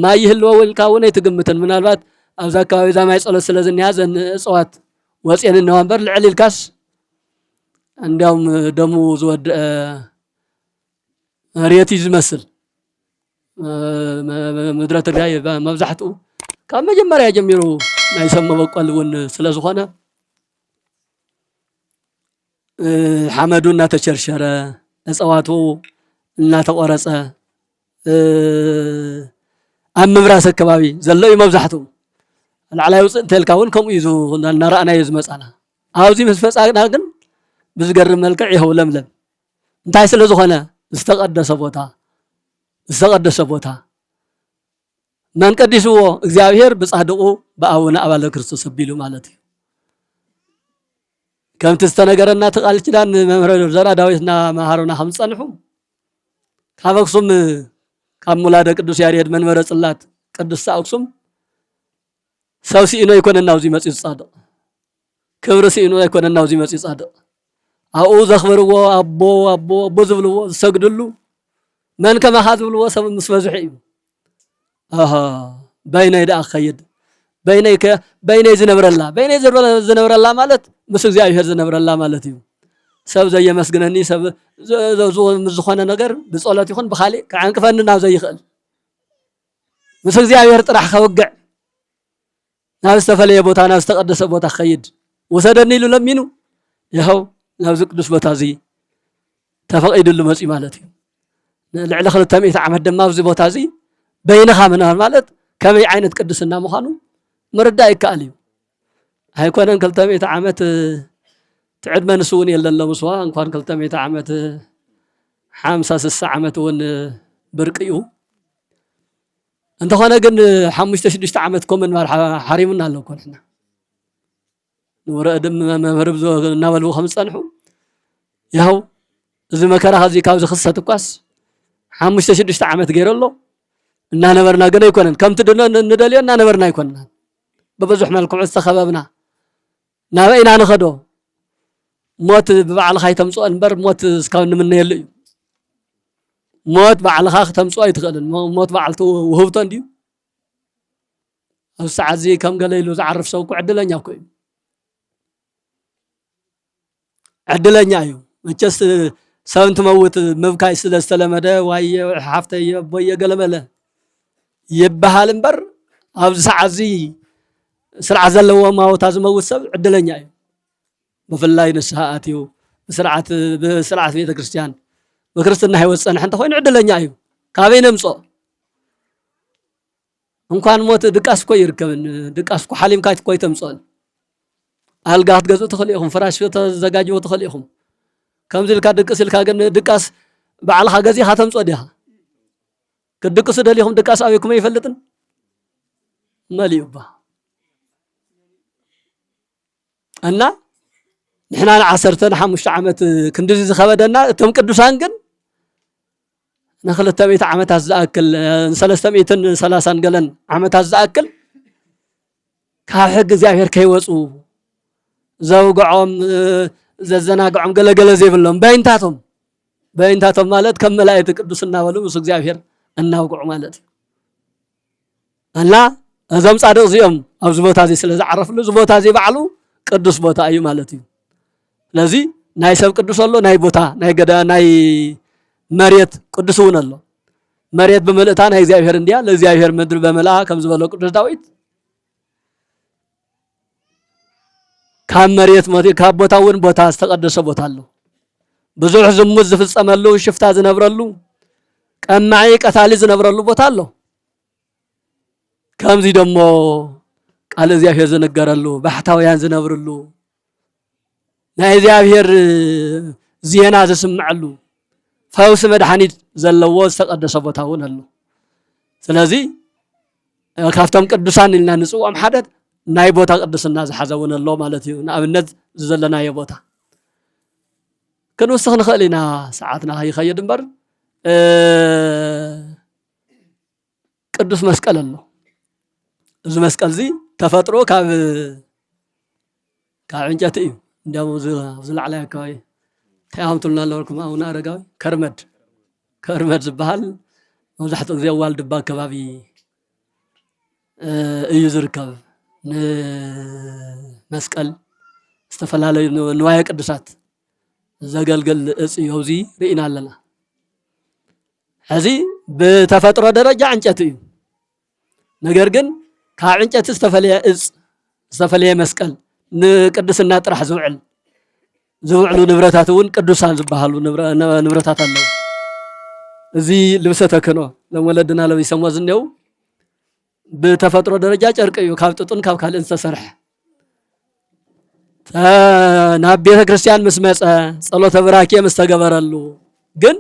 ማይ ይህልዎ ኢልካ እውን ኣይትግምትን ምናልባት ኣብዛ ኣካባቢ ዛ ማይ ጸሎት ስለ ዝንያ ዘን እጽዋት ወፅየን ነው እምበር ልዕል ኢልካስ እንዲያውም ደሙ ዝወድእ ርየት ዝመስል ምድረ ትግራይ መብዛሕትኡ ካብ መጀመርያ ጀሚሩ ናይ ሰም መበቆል እውን ስለ ዝኾነ ሓመዱ እናተቸርሸረ እጽዋቱ እናተቆረጸ ኣብ ምብራስ ከባቢ ዘሎ እዩ መብዛሕትኡ ላዕላይ ውፅእ እንተልካ እውን ከምኡ እዩ እናረኣናዮ ዝመጻና ኣብዚ ምስ ፈጻና ግን ብዝገርም መልክዕ ይኸው ለምለም እንታይ ስለ ዝኾነ ዝተቀደሰ ቦታ መን ቀዲስዎ እግዚአብሔር ብጻድቁ በአቡነ አባለ ክርስቶስ አቢሉ ማለት እዩ ከምቲ ዝተነገረና ተቃል ኪዳን መምህር ዘራ ዳዊትና መሃሩና ከም ጸንሑ ካብ አክሱም ካብ ሙላደ ቅዱስ ያሬድ መንበረ ጽላት ቅዱስ አክሱም ሰው ሲኢኖ ይኮነና ውዚ መጽ ይጻድቅ ክብር ሲኢኖ ይኮነና ውዚ መጽ ይጻድቅ አኡ ዘኽብርዎ አቦ ዝብልዎ ዝሰግድሉ መን ከማኻ ዝብልዎ ሰብ ምስ በዝሕ እዩ በይነይ ደኣ ኸይድ በይነይ ዝነብረላ ማለት ምስ እግዚአብሔር ዝነብረላ ማለት እዩ ሰብ ዘየመስግነኒ ሰብ ዝኾነ ነገር ብጸሎት ይኹን ብኻሊእ ከዓንቅፈኒ ናብ ዘይኽእል ምስ እግዚአብሔር ጥራሕ ከወግዕ ናብ ዝተፈለየ ቦታ ናብ ዝተቀደሰ ቦታ ኸይድ ወሰደኒ ኢሉ ለሚኑ ይኸው ናብዚ ቅዱስ ቦታ እዚ ተፈቂድሉ መጽ ማለት እዩ ልዕሊ 200 ዓመት ድማ ኣብዚ ቦታ እዚ በይነኻ ምናምን ማለት ከመይ ዓይነት ቅድስና ምዃኑ ምርዳእ ይከኣል እዩ ኣይኮነን 200 ዓመት ትዕድመ ንሱ እውን የለሎ ምስዋ እንኳን 200 ዓመት 50-60 ዓመት እውን ብርቅ እዩ እንተኾነ ግን 5-6 ዓመት ኮምን ማር ሓሪሙና ኣሎ እኮ ንሕና ንወረድም መምህር እናበልዎ ከም ዝጸንሑ ያው እዚ መከራ ከዚ ካብ ዝኽሰት እኳስ 5-6 ዓመት ገይረሎ እናነበርና ግን ኣይኮነን ከምቲ ንደልዮ እናነበርና ኣይኮንና በብዙሕ መልክዑ ዝተኸበብና ናበይና ንኸዶ ሞት ብባዕልኻ ይተምፅኦ እምበር ሞት እስካብ ንምነየሉ እዩ ሞት ባዕልኻ ክትምፅኦ ኣይትኽእልን ሞት ባዕልቱ ውህብቶ እንድዩ ኣብ ሰዓት እዚ ከም ገለ ኢሉ ዝዓርፍ ሰብ እኮ ዕድለኛ እኮ እዩ ዕድለኛ እዩ መቸስ ሰብ እንትመውት ምብካይ ስለ ዝተለመደ ዋየ ሓፍተየ ቦየ ገለመለ ይበሃል እምበር ኣብዚ ሰዓት እዚ ስርዓት ዘለዎ ማውታ ዝመውት ሰብ ዕድለኛ እዩ ብፍላይ ንስሓ ኣትዩ ብስርዓት ቤተ ክርስቲያን በክርስትና ህይወት ፀንሐ እንተኮይኑ ዕድለኛ እዩ ካበይ ነምፅኦ እንኳን ሞት ድቃስ እኮ ይርከብን ድቃስ እኮ ሓሊምካ እኮ ይተምፅኦን ኣልጋ ክትገዝኡ ትኽእሉ ኢኹም ፍራሽ ተዘጋጅዎ ትኽእሉ ኢኹም ከምዚ ኢልካ ድቅስ ኢልካ ግን ድቃስ ባዕልኻ ገዚእኻ ተምፅኦ ዲኻ ክድቅሱ ደሊኹም ድቃስ ኣበይኩም ኣይፈልጥን መሊኡ ባ እና ንሕና ን15 ዓመት ክንዲዚ ዝኸበደና እቶም ቅዱሳን ግን ن200 ዓመታት ዝኣክል 330 ገለን ዓመታት ዝኣክል ካብ ሕጊ እግዚኣብሔር ከይወፁ ዘውግዖም ዘዘናግዖም ገለገለ ዘይብሎም በይንታቶም ማለት ከም መላእክት ቅዱስ እናበሉ ምስ እግዚኣብሔር እናውግዑ ማለት እዩ እና እዞም ጻድቕ እዚኦም ኣብዚ ቦታ እዚ ስለ ዝዓረፍሉ እዚ ቦታ እዚ ባዕሉ ቅዱስ ቦታ እዩ ማለት እዩ ስለዚ ናይ ሰብ ቅዱስ ኣሎ ናይ ቦታ ናይ ገዳ ናይ መሬት ቅዱስ እውን ኣሎ መሬት በመልእታ ናይ እግዚአብሔር እንዲያ ለእግዚአብሔር ምድር በመልአ ከም ዝበለው ቅዱስ ዳዊት ካብ መሬት ካብ ቦታ እውን ቦታ ዝተቀደሰ ቦታ ኣሎ ብዙሕ ዝሙት ዝፍጸመሉ ሽፍታ ዝነብረሉ ቀማዒ ቀታሊ ዝነብረሉ ቦታ ኣሎ ከምዚ ደሞ ቃል እግዚአብሔር ዝነገረሉ ባሕታውያን ዝነብርሉ ናይ እግዚአብሔር ዜና ዝስምዓሉ ፈውስ መድኃኒት ዘለዎ ዝተቀደሰ ቦታ እውን ኣሎ ስለዚ ካብቶም ቅዱሳን ኢልና ንጽውዖም ሓደ ናይ ቦታ ቅድስና ዝሓዘ እውን ኣሎ ማለት እዩ ንኣብነት ዘለናዮ ቦታ ክንውስኽ ንኽእል ኢና ሰዓትና ይኸይድ እምበር ቅዱስ መስቀል ኣሎ እዚ መስቀል እዚ ተፈጥሮ ካብ ዕንጨይቲ እዩ እንዲያው ዝላዕላይ ኣካባቢ ታያምቱልና ኣለኩም ኣቡነ ኣረጋዊ ከርመድ ዝበሃል መብዛሕትኡ ግዜ ዋልድባ ከባቢ እዩ ዝርከብ ንመስቀል ዝተፈላለዩ ንዋየ ቅዱሳት ዘገልግል እፅ እዩ እዚ ርኢና ኣለና ሕዚ ብተፈጥሮ ደረጃ ዕንጨይቲ እዩ ነገር ግን ካብ ዕንጨይቲ ዝተፈለየ እፅ ዝተፈለየ መስቀል ንቅድስና ጥራሕ ዝውዕሉ ንብረታት እውን ቅዱሳን ዝበሃሉ ንብረታት ኣለዉ እዚ ልብሰ ተክህኖ ለወለድና ለቢሰሞ ዝኔው ብተፈጥሮ ደረጃ ጨርቂ እዩ ካብ ጥጡን ካብ ካልእን ዝተሰርሐ ናብ ቤተ ክርስቲያን ምስ መፀ ጸሎተ ብራክየ ምስ ተገበረሉ ግን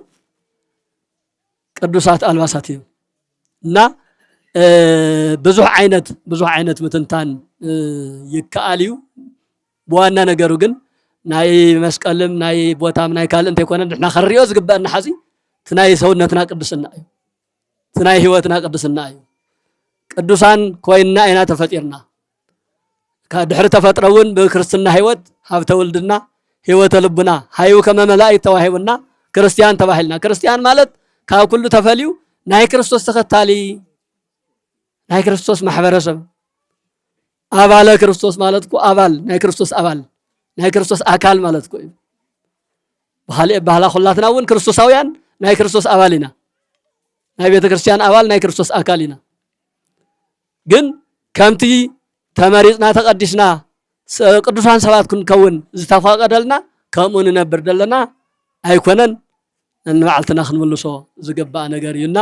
ቅዱሳት ኣልባሳት እዩ እና ብዙሕ ዓይነት ምትንታን ይከኣል እዩ ብዋና ነገሩ ግን ናይ መስቀልም ናይ ቦታም ናይ ካልእ እንተይኮነ ንሕና ኸሪኦ ዝግበአና ሓዚ እቲ ናይ ሰውነትና ቅድስና እዩ እቲ ናይ ህይወትና ቅድስና እዩ ቅዱሳን ኮይንና ኢና ተፈጢርና ድሕሪ ተፈጥሮ እውን ብክርስትና ህይወት ሃብተ ውልድና ህይወተ ልቡና ሃዩ ከመ መላእክት ተዋሂቡና ክርስቲያን ተባሂልና ክርስቲያን ማለት ካብ ኩሉ ተፈልዩ ናይ ክርስቶስ ተኸታሊ ናይ ክርስቶስ ማሕበረሰብ ኣባለ ክርስቶስ ማለት እኮ ኣባል ናይ ክርስቶስ ኣባል ናይ ክርስቶስ ኣካል ማለት እኮ እዩ ባህላ ኩላትና እውን ክርስቶሳውያን ናይ ክርስቶስ ኣባል ኢና ናይ ቤተ ክርስቲያን ኣባል ናይ ክርስቶስ ኣካል ኢና ግን ከምቲ ተመሪፅና ተቀዲስና ቅዱሳን ሰባት ክንከውን ዝተፈቀደልና ከምኡ ንነብር ዘለና ኣይኮነን ንባዕልትና ክንምልሶ ዝግባእ ነገር እዩና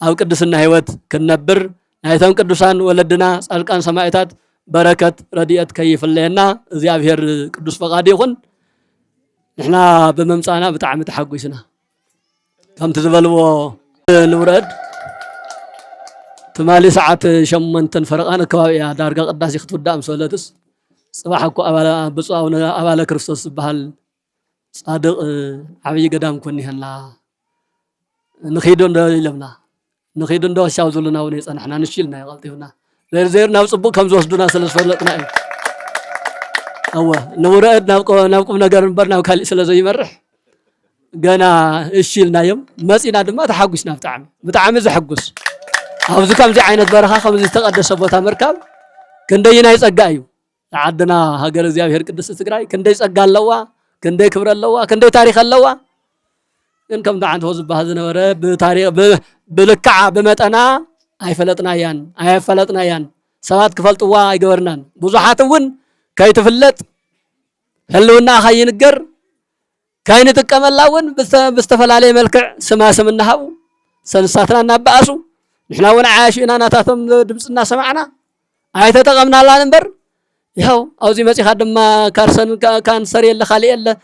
ኣብ ቅድስና ህይወት ክንነብር ናይቶም ቅዱሳን ወለድና ጻድቃን ሰማዕታት በረከት ረድኤት ከይፍለየና እግዚአብሔር ቅዱስ ፈቃድ ይኹን ንሕና በመምጻና ብጣዕሚ ተሓጒስና ከምቲ ዝበልዎ ንውረድ ትማሊ ሰዓት 8 ፈረቓን ከባቢያ ዳርጋ ቅዳሴ ክትውዳእ ምስ ወለድስ ጽባሕ እኮ ብፁዕ ኣባለ ክርስቶስ ዝበሃል ጻድቕ ዓብይ ገዳም ኮን ይህላ ንኺዶ ኢለምና نخيد ندو شاو زلنا ونيصن احنا نشيلنا يغلطينا زير ناو صبو كم زوسدونا سلسفلطنا أوه نورد ناوكم نجار برنا وكالي سلزي مرح جانا الشيلنا يوم مسينا دم ما تحققنا بتعامل زحقوس هذا كم زي عينة برخا خمس تقدس بوتا مركب كندينا يسقايو عدنا هاجر زياب هير قدس تقراي كندي يسقا اللوا كندي كبر اللوا كندي تاريخ اللوا إن كم دعان توز بهذا نورة بتاريخ بلكعة بمتنا أي فلتنا يان سواد كفلت وا يجورنان بوزحاتون كاي تفلت هلونا خاين الجر كاين تكمل لاون بستفل عليه ملكع سما النهو سنساتنا نبأسو نحنا ونا عايشين ناتاتم دمسنا سمعنا هاي تتقمنا لا نمبر ياو اوزي مسي خدم ما كارسن كانسر يلا خالي يلا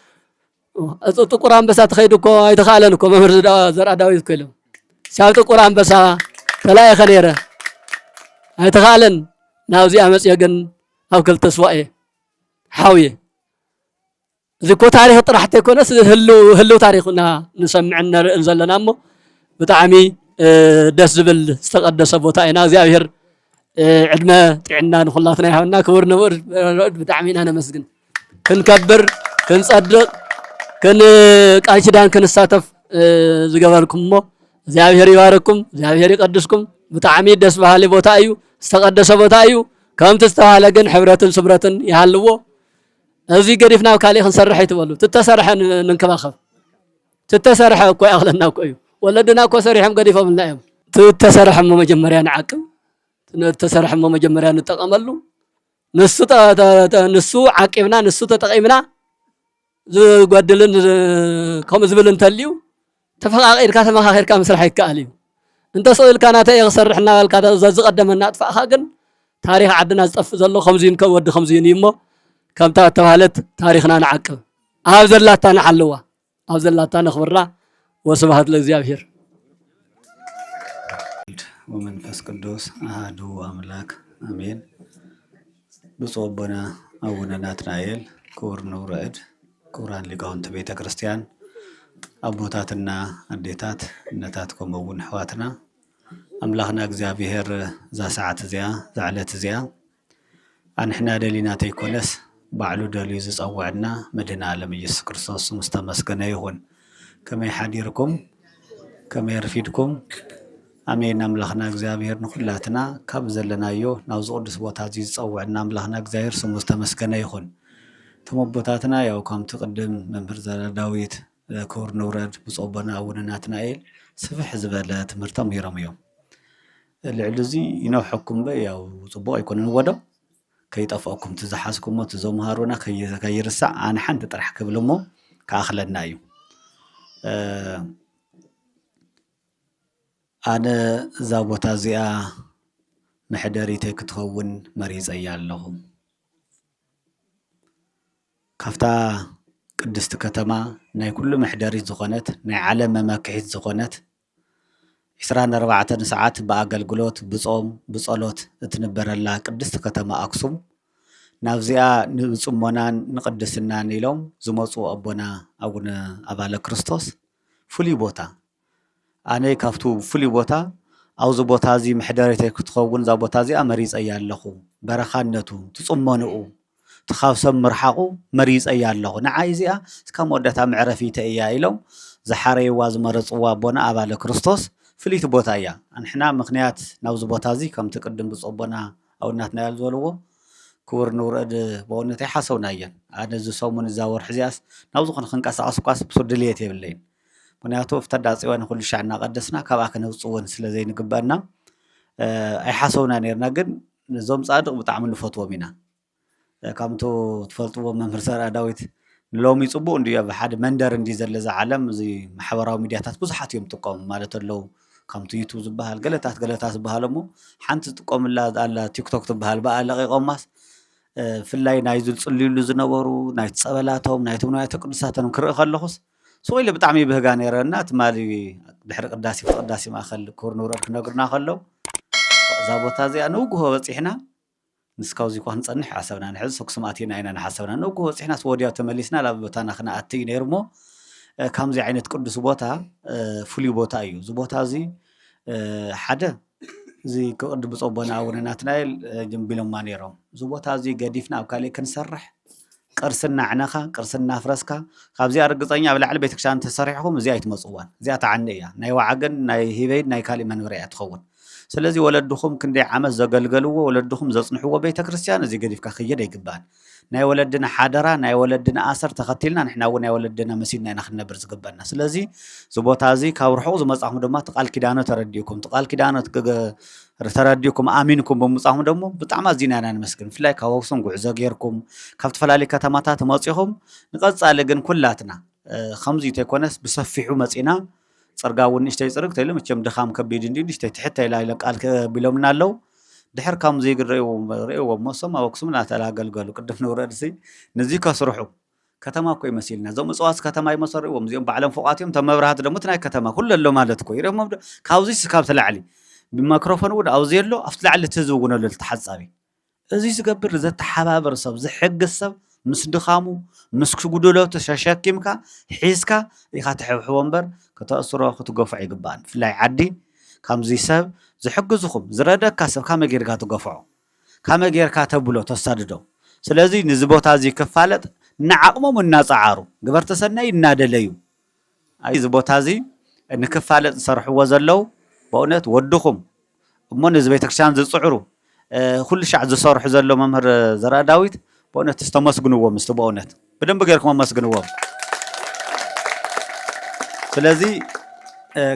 القران بس تخيدكو يتخالنكو ممر زرع داويد كله شاوت القران بس فلا خنيره هاي تخالن ناوزي امس يغن او كل تسوئه حاويه زكو تاريخ طرحت يكونس هلو تاريخنا نسمعنا انزلنا امو بتعمي دس زبل استقدس بوتاينا እግዚአብሔር ዕድመ ጥዕና ንኹላትና ይሃብና ክብር ንብር ብጣዕሚና ነመስግን ክንከብር ክንጸድቅ ቃል ኪዳን ክንሳተፍ ዝገበርኩምሞ እግዚአብሔር ይባርኩም እግዚአብሔር ይቀድስኩም ብጣዕሚ ደስ በሃሊ ቦታ እዩ ዝተቀደሰ ቦታ እዩ ከምቲ ዝተባሃለ ግን ሕብረትን ስምረትን ይሃልዎ እዚ ገዲፍና ካሊ ክንሰርሕ ይትበሉ ትተሰርሐ ንንከባኸብ ትተሰርሐ እኮ ያኽለና እኮ እዩ ወለድና እኮ ሰሪሖም ገዲፎምና እዮም ትተሰርሐ መጀመሪያ ንዓቅም تسرح ما مجمريا نتقملو نسو عقبنا نسو تطقيمنا زغدلن كم زبلن تليو تفقاقير كاتما خير كام مسرح يكاليو انت سويل كانت يسرحنا الكاد زقدمنا طفاها كن تاريخ عدنا صف زلو 50 كود 50 يمو كم تبالت تاريخنا نعقب ابزلاتا نحلوا ابزلاتا نخبرنا وسبحت لእግዚአብሔር ومنفس قدوس أحدو أملاك أمين بصوبنا أبونا ناتنايل كور نورد كوران لقاون تبيتا كريستيان أبوتاتنا أديتات نتاتكم أبون حواتنا أملاخنا እግዚአብሔር ذا ساعة زيا زعلت زيا أنحنا دلينا تيكونس بعلو دلي زصوعنا مدينة عالم يسوع كريستوس مستمسكن يهون كما يحديركم كما يرفيدكم أمين أملاخنا እግዚአብሔር نخلاتنا كاب زلنايو ناوز قدس بوتا زي صوعنا أملاخنا እግዚአብሔር سم مستمسكن يخون تمبوتاتنا ياو كم تقدم ممبر زرع داويد كور نورد بصوبنا أبونا ناتنايل سفح زبالة تمرتم يرميو العلزي ينوحكم بي ياو صبوا يكون نودو كي يطفئكم تزحاسكم وتزومهارونا كي يرسع أنا حنت طرح قبلمو كأخلنايو أنا زابوتا زيا محدري تكتخون مريض أيالهم كفتا قدست كتما ناي كل محدري زخونت ناي عالم مكحيت زخونت 24 ساعات بأقلقلوت بصوم بصلوت تنبرلا قدست كتما أكسوم نافزيا نصمونا نقدسنا نيلوم زموصو أبونا أبالا كريستوس فولي بوتا أنا كفتو فولي بوتا أو زبوتا زي محدرتي كتخون زبوتا زي مريض أيالخو برخانتو تصمنو تخاف سم مرحقو مريض أيالخو نعايزيا كم ودتا معرفي تأيايلو زحاري واز مرض وابونا أبالا كريستوس فليت بوتا يا نحنا مخنيات ناو زبوتا زي كم تقدم بصوبنا أو ناتنا يالزولو كور نورد بونتي حسونا ين أنا زو سومن زاور حزياس ناو زخن خنقاس عسقاس بسودليتي بالليل منياتو افتدى صيوان كل شعنا قدسنا كباك نوصون سلازي نقبالنا اي حاسونا نيرنا قد نزوم صادق بتعمل فتوى منا كامتو تفلطوا من فرسار داويت لومي صبو اندي بحد مندر اندي زلزا عالم زي محوراو ميدياتات بزحات يوم تقوم مالت اللو كامتو يوتيوب زبهال قلتات زبهالمو حانت تقوم الله تيك توك تبهال بقى لغي قوماس في اللاي نايزل صليلو زنورو نايت صبلاتهم نايتم نايت قدساتهم كرئ خلخص سويل بتعمي بهجاني رنات مالي بحر قداسي ما خل كورنورا كنقرنا خلو زابوتا زي نوجه بصيحنا نسكاوزي كو هنصنح حسبنا نحز سكسماتينا اينا حسبنا نوجه بصيحنا سوديا تمليسنا لابوتانا خنا اتي نيرمو كام زي عينت قدس بوتا فولي بوتا ايو زبوتا زي ሓደ እዚ ቅድ ብጾቦና አቡነ ናትናኤል ጀምቢሎማ ነይሮም እዚ ቦታ እዚ ገዲፍና ኣብ ካሊእ ክንሰርሕ ቅርስና ዕነኻ ቅርስና ፍረስካ ካብዚ ኣርግፀኛ ኣብ ላዕሊ ቤተክርስትያን ተሰሪሕኩም እዚኣ ኣይትመጽዋን እዚኣ ተዓኒ እያ ናይ ዋዓገን ናይ ሂበይን ናይ ካሊእ መንበሪ እያ ትኸውን ስለዚ ወለድኹም ክንደይ ዓመት ዘገልገልዎ ወለድኹም ዘጽንሕዎ ቤተክርስትያን እዚ ገዲፍካ ክየድ ኣይግባን ናይ ወለድና ሓደራ ናይ ወለድና ኣሰር ተኸቲልና ንሕና እውን ናይ ወለድና መሲልና ኢና ክንነብር ዝግበና ስለዚ እዚ ቦታ እዚ ካብ ርሑቕ ዝመጻኹም ድማ ተቓል ኪዳኖ ተረዲእኩም ተቓል ኪዳኖ ተረዲእኩም ኣሚንኩም ብምጻኹም ደሞ ብጣዕሚ ኣዝና ኢና ንመስግን ብፍላይ ካብ ኣክሱም ጉዕዞ ጌርኩም ካብ ዝተፈላለዩ ከተማታት መጺኹም ንቐጻሊ ግን ኩላትና ከምዚ እንተይኮነስ ብሰፊሑ መጺና ጽርጋ እውን ንእሽተይ ጽርግ ተኢሉ መቸም ድኻም ከቢድ እንዲ ንእሽተይ ትሕት ኢላ ቃል ከቢሎምና ኣለው ድሕር ከምዚ ርኢዎ ሞሶም ኣብ ኣክሱም እናተላገልገሉ ቅድም ንውረድሲ ነዚ ከስርሑ ከተማ እኮ ይመሲልና እዞም እፅዋት ከተማ ይመሰርዎም እዚኦም ባዕሎም ፎቃት እዮም እቶም መብራህቲ ደግሞ እቲ ናይ ከተማ ኩሉ ኣሎ ማለት እኮ ይረሞ ካብዚ ስካብ ተላዕሊ ብማይክሮፎን እውን ኣብዚ ኣሎ ኣብቲ ላዕሊ ትዝውነሉ ተሓጻቢ እዚ ዝገብር ዘተሓባበር ሰብ ዝሕግዝ ሰብ ምስ ድኻሙ ምስ ጉድሎ ተሸከምካ ሒዝካ ኢኻ ትሕብሕቦ እምበር ከተእስሮ ክትገፍዖ ይግባእን ብፍላይ ዓዲ ከምዚ ሰብ ዝሕግዝኩም ዝረደካ ሰብ ከመይ ጌርካ ትገፍዖ ከመይ ጌርካ ተብሎ ተሳድዶ ስለዚ ንዚ ቦታ እዚ ክፋለጥ ንዓቕሞም እናፃዓሩ ግበርተ ሰናይ እናደለዩ እዚ ቦታ እዚ ንክፋለጥ ዝሰርሕዎ ዘለው በእውነት ወድኹም እሞ ነዚ ቤተክርስትያን ዝፅዕሩ ኩሉ ሻዕ ዝሰርሑ ዘሎ መምህር ዘርአ ዳዊት በእውነት ዝተመስግንዎም እስቲ በእውነት ብደንብ ጌርኩም መስግንዎም ስለዚ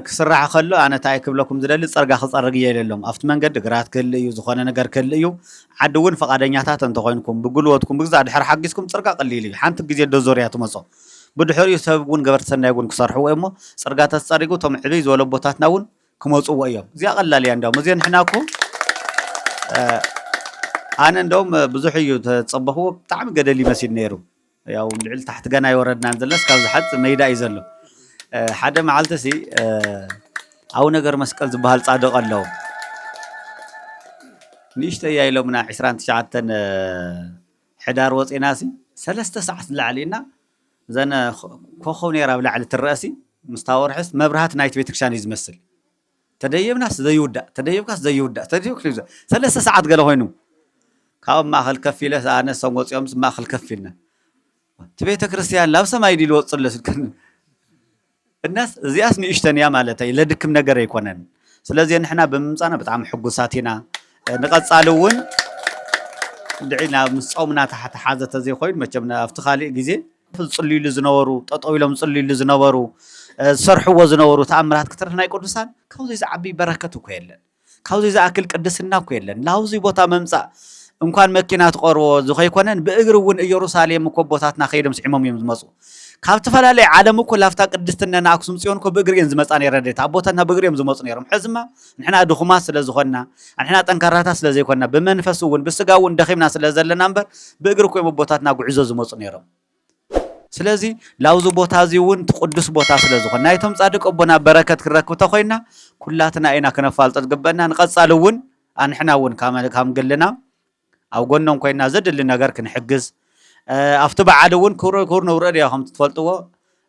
ክስራሕ ከሎ ኣነ ታይ ክብለኩም ዝደሊ ፅርጋ ክፀርግ የለሎም ኣብቲ መንገዲ ግራት ክህሊ እዩ ዝኾነ ነገር ክህሊ እዩ ዓዲ እውን ፈቃደኛታት እንተኮይንኩም ብጉልበትኩም ብግዛ ድሕር ሓጊዝኩም ፅርጋ ቀሊል እዩ ሓንቲ ግዜ ዶዞርያ ትመጾ ብድሕሪኡ ሰብ እውን ገበርቲ ሰናይ እውን ክሰርሕዎ እሞ ፅርጋ ተፀሪጉ ቶም ዕብይ ዝበለ ቦታትና እውን ክመጽዎ እዮም እዚኣ ቀላል እያ እንደውም እዚ ንሕናኩ ኣነ እንደውም ብዙሕ እዩ ተጸበኽዎ ብጣዕሚ ገደል ይመስል ነይሩ ያው ልዕል ታሕቲ ገና ይወረድናን ዘለስ ካብ ዝሓጽ ሜዳ እዩ ዘሎ ሓደ መዓልተሲ ኣው ነገር መስቀል ዝበሃል ጻድቕ ኣለዎ ንእሽተይ ኢሎምና 29 ሕዳር ወፂናሲ 3 ሰዓት ላዕሊና ዘነ ኮኸብ ነይራ ኣብ ላዕሊ ትረአሲ ምስታወርሕስ መብራህት ናይቲ ቤተክርስትያን እዩ ዝመስል ተደየብናስ ዘይውዳእ ተደየብካስ ዘይውዳእ ተደየብክ 3 ሰዓት ገለ ኮይኑ ካብ ማእኸል ከፍ ኢለ ኣነ ሰም ወፂኦም ማእኸል ከፍ ኢልና እቲ ቤተክርስትያን ላብ ሰማይ ዲል ወፅለስ الناس زياس نيشتنيا مالتي لدكم نجار يكونن سلازي نحنا بمصانا بتعم حجوساتنا نقصالون دعينا مصومنا تحت حازه زي خوين مچمنا افتخالي غزي فصلي لزنورو تطويلهم صلي لزنورو سرحو وزنورو تامرات كترنا يقدسان كاوزي زعبي بركته كيلن كاوزي زاكل قدسنا كيلن لاوزي بوتا ممصا እንኳን መኪና ተቆርቦ ዝኸይ ኮነን በእግር እውን ኢየሩሳሌም እኮ ቦታትና ኸይደም ሲዕሞም እዮም ዝመጹ ካብ ተፈላለየ ዓለም እኮ ላፍታ ቅድስትነና አክሱም ጽዮን እኮ በእግር እዮም ዝመጻን ይረደታ ቦታና በእግር እዮም ዝመጹ ነይሮም ሕዝማ ንሕና ድኹማ ስለ ዝኾና ንሕና ጠንካራታ ስለ ዘይኮና በመንፈስ እውን በስጋ እውን ደኺምና ስለ ዘለና እምበር በእግር እኮ ቦታትና ጉዕዞ ዝመጹ ነይሮም ስለዚ ላውዙ ቦታ እዚ እውን ቅዱስ ቦታ ስለ ዝኾና ናይቶም ጻድቅ ቦና በረከት ክረክብ ተኾይና ኩላትና ኢና ከነፋልጥ ዝግበና ንቀጻል እውን አንሕና እውን ካም ገለና أو قلنا كوينا زد اللي نجار كنحجز أفتبع عدوون كور نورد يا خم تفلتوا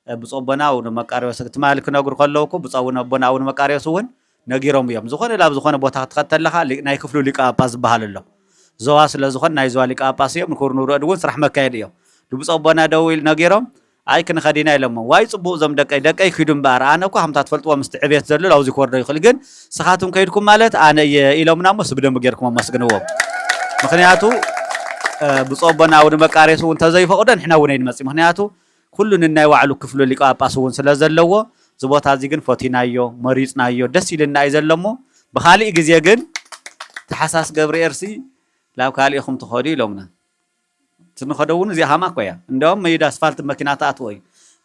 بصوبنا ونمكاريو سكت مالك نقول خلوكم بصوبنا بنا ونمكاريو سون نجيرهم يوم زخون لا بزخون بوتها تقتل لها نايكفلو لك أباس بحال زواس لا زخون نايزوا لك أباس يوم كور نورد ون سرح مكايديو بصوبنا دويل نجيرهم أي كن خدينا لهم واي صبوا زم دك أي خدم بار أنا كو هم تفلتوا مستعبيت زلوا لو زكور ده يخلقن سخاتهم كيدكم مالت أنا إلهم ناموس بدهم بجيركم مسكنوهم ምክንያቱ ብጾበና ወደ መቃሬሱ ተዘይፈቀደ ንሕና ወነይ ንመጽ ምክንያቱ ኩሉን እናይ ዋዕሉ ክፍሉ ሊቀ ጳጳስ ወን ስለዘለዎ ዝቦታ እዚ ግን ፈቲናዮ መሪጽናዮ ደስ ይልና ይዘለሞ በኻሊእ ግዜ ግን ተሐሳስ ገብርኤርሲ ላብ ካልኢኹም ተኸዱ ኢሎምና ትንኸደውን እዚ ሃማ ቆያ እንደውም መይዳ አስፋልት መኪናታት ወይ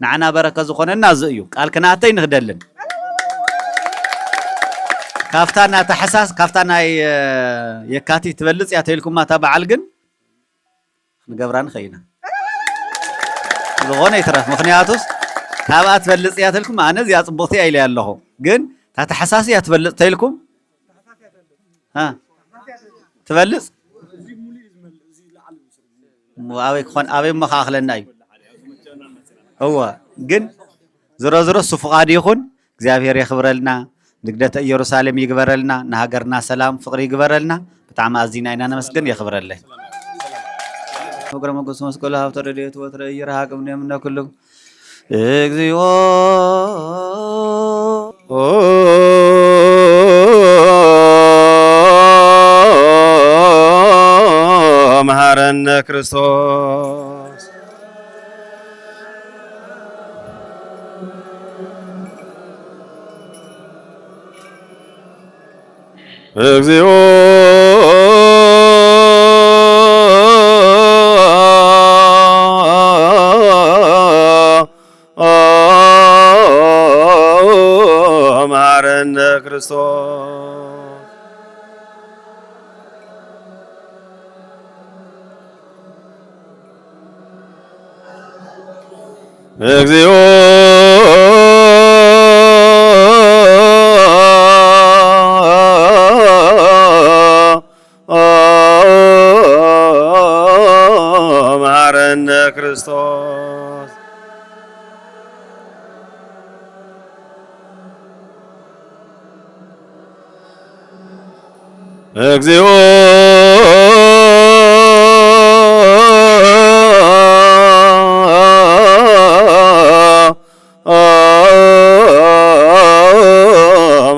ንዓና በረከ ዝኾነና ዝእዩ ቃል ከናተይ ንኽደልን ካፍታና ተሐሳስ ካፍታና የካቲ ትበልጽ ያተልኩም ማታ በዓል ግን ንገብራን ኸይና ዝኾነ ይትረፍ ምክንያቱስ ካባ ትበልጽ ያተልኩም አነዝ ያጽቦቴ አይለ ያለሁ ግን ታተሐሳስ ያትበልጽ ተልኩም ትበልጽ አበይ ኮን አበይ መኻኽለና እዩ هو ግን ዝሮ ዝሮ ሱፍቃድ ይኹን እግዚአብሔር ይኽብረልና ንግደተ ኢየሩሳሌም ይግበረልና ንሃገርና ሰላም ፍቅሪ ይግበረልና ብጣዕሚ ኣዝና ኢና ነመስግን የኽብረለይ እግረ መጎስ መስቀል ሃብተ ረድኤት ወትረ ይረሃቅም ነምነ ኩሉ እግዚኦ መሐረነ ክርስቶስ እግዚኦ መሐረነ ክርስቶስ እግዚኦ መሐረነ ክርስቶስ እግዚኦ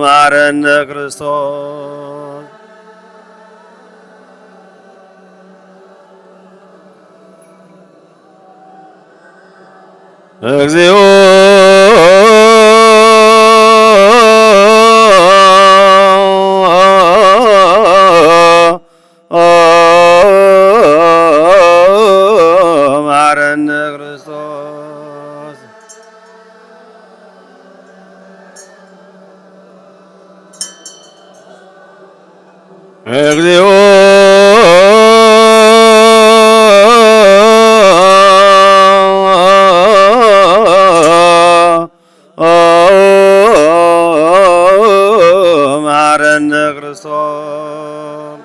መሐረነ ክርስቶስ እግዚኦ መሐረነ ክርስቶስ እግዚኦ መሐረነ ክርስቶስ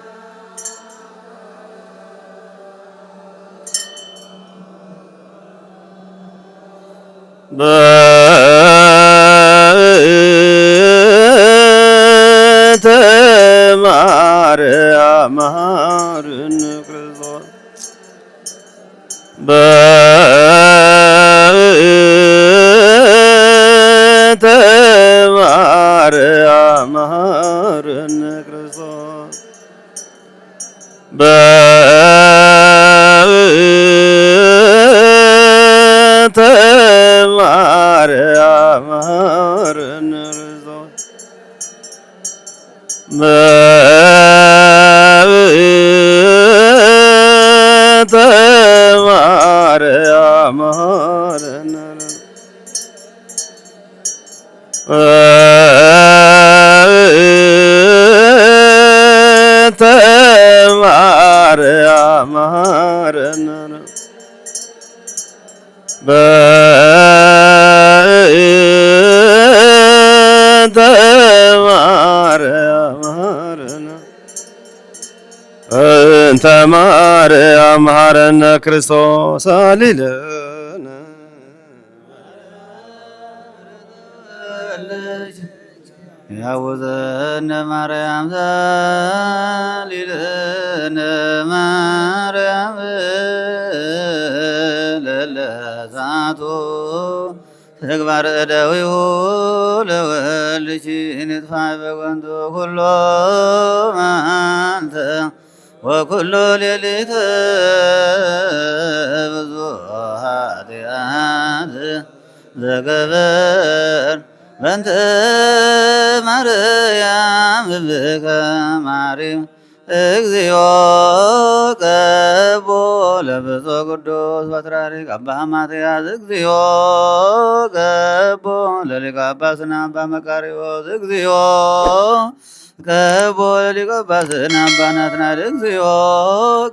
በእንተ ማርያም መሐረነ ክርስቶስ በእንተ ማርያም መሐረነ ክርስቶስ በእንተ ማርያም መሐረነ ክርስቶስ በእንተ ማርያም መሐረነ በእንተ ማርያም መሐረነ በእንተ ማርያም መሐረነ እንተ ማርያም መሐረነ ክርስቶስ አሊለነ ያወዘነ ማርያም ዛሊለነ ማርያም ለለዛቱ ተግባር እደዊሁ ለወልድኪ ንጥፋ በጎንቱ ኩሎ መዓልተ ወኩሎ ሌሊተ ብዙ ኃጢአት ዘገበር በእንተ ማርያም ብከ ማርያም እግዚኦ ቀቦ ለብፁዕ ቅዱስ ፓትርያርክ አባ ማትያስ እግዚኦ ቀቦ ለሊቀ ጳጳስና አባ መቃርዮስ እግዚኦ ቀቦ ለሊቀ ጳጳስና አባ ናትናኤል እግዚኦ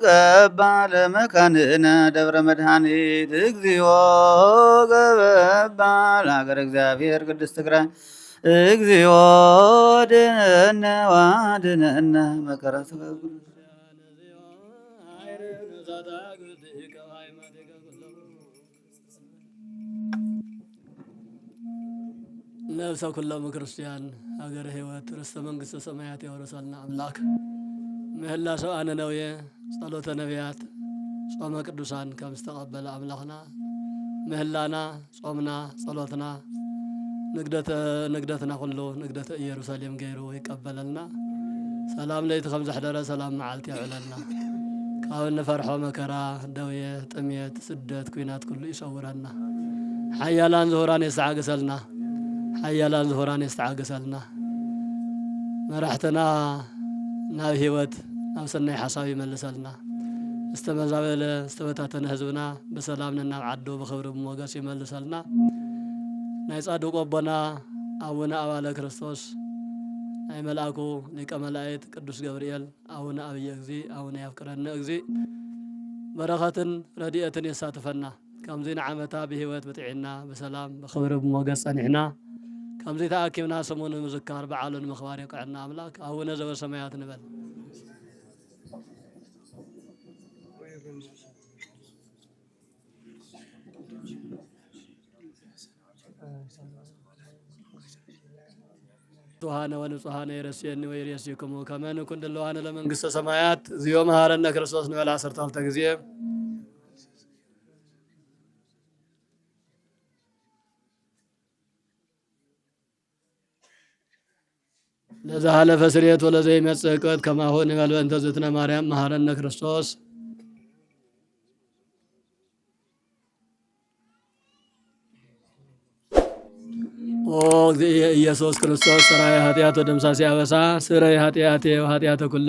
ቀባ ለመካንነ ደብረ መድኃኒት እግዚኦ ቀበባ ለሀገረ እግዚአብሔር ቅድስት ትግራይ እግዚኦ ድነነ ዋድነነ መከራ ስጋ ነፍሰ ኩሎም ክርስቲያን ሀገረ ሕይወት ርስተ መንግሥተ ሰማያት ያወርሰልና አምላክ ምህላ ሰብአነ ነውየ ጸሎተ ነቢያት ጾመ ቅዱሳን ከም ዝተቀበለ አምላኽና ምህላና ጾምና ጸሎትና ንግደትና ኩሉ ንግደተ ኢየሩሳሌም ገይሩ ይቀበለልና ሰላም ለይቲ ከም ዘሕደረ ሰላም መዓልቲ ያዕለልና ካብ እንፈርሖ መከራ ደውየ ጥምየት ስደት ኩናት ኩሉ ይሰውረና ሓያላን ዝሁራን የስተዓግሰልና ሓያላን ዝሁራን የስተዓግሰልና መራሕትና ናብ ህይወት ናብ ሰናይ ሓሳብ ይመልሰልና استمزابل استبتاتنا ህዝብና በሰላም ናብ ዓዶ በኽብር ሞገስ ይመልሰልና ናይ ጻድቁ አቦና አቡነ አባለ ክርስቶስ ናይ መልአኩ ሊቀ መላእክት ቅዱስ ገብርኤል አቡነ አብየ እግዚ አቡነ ያፍቅረነ እግዚ በረኸትን ረድኤትን የሳተፈና ከምዚ ንዓመታ በህይወት በጥዕና በሰላም በኽብር ሞገስ ጸኒሕና ከምዚ ተአኪብና ስሙን ምዝካር በዓሉን ምኽባር ይቅዕና አምላክ አቡነ ዘበሰማያት ንበል ቱሃነ ወንጹሃነ ይረስየኒ ወይረስይክሙ ከመ ንኩን ድልዋነ ለመንግሥተ ሰማያት እግዚኦ መሐረነ ክርስቶስ ንበል 12 ጊዜ ለዛ ሀለፈ ስርየት ወለዘ ይመጽእ ቅት ከማሁ ንበል በእንተ ዝትነ ማርያም መሐረነ ክርስቶስ ኦ ኢየሱስ ክርስቶስ ሰራይ ኃጢአት ወደምሳሴ አበሳ ስራይ ኃጢአቴ ወኃጢአተ ኩለ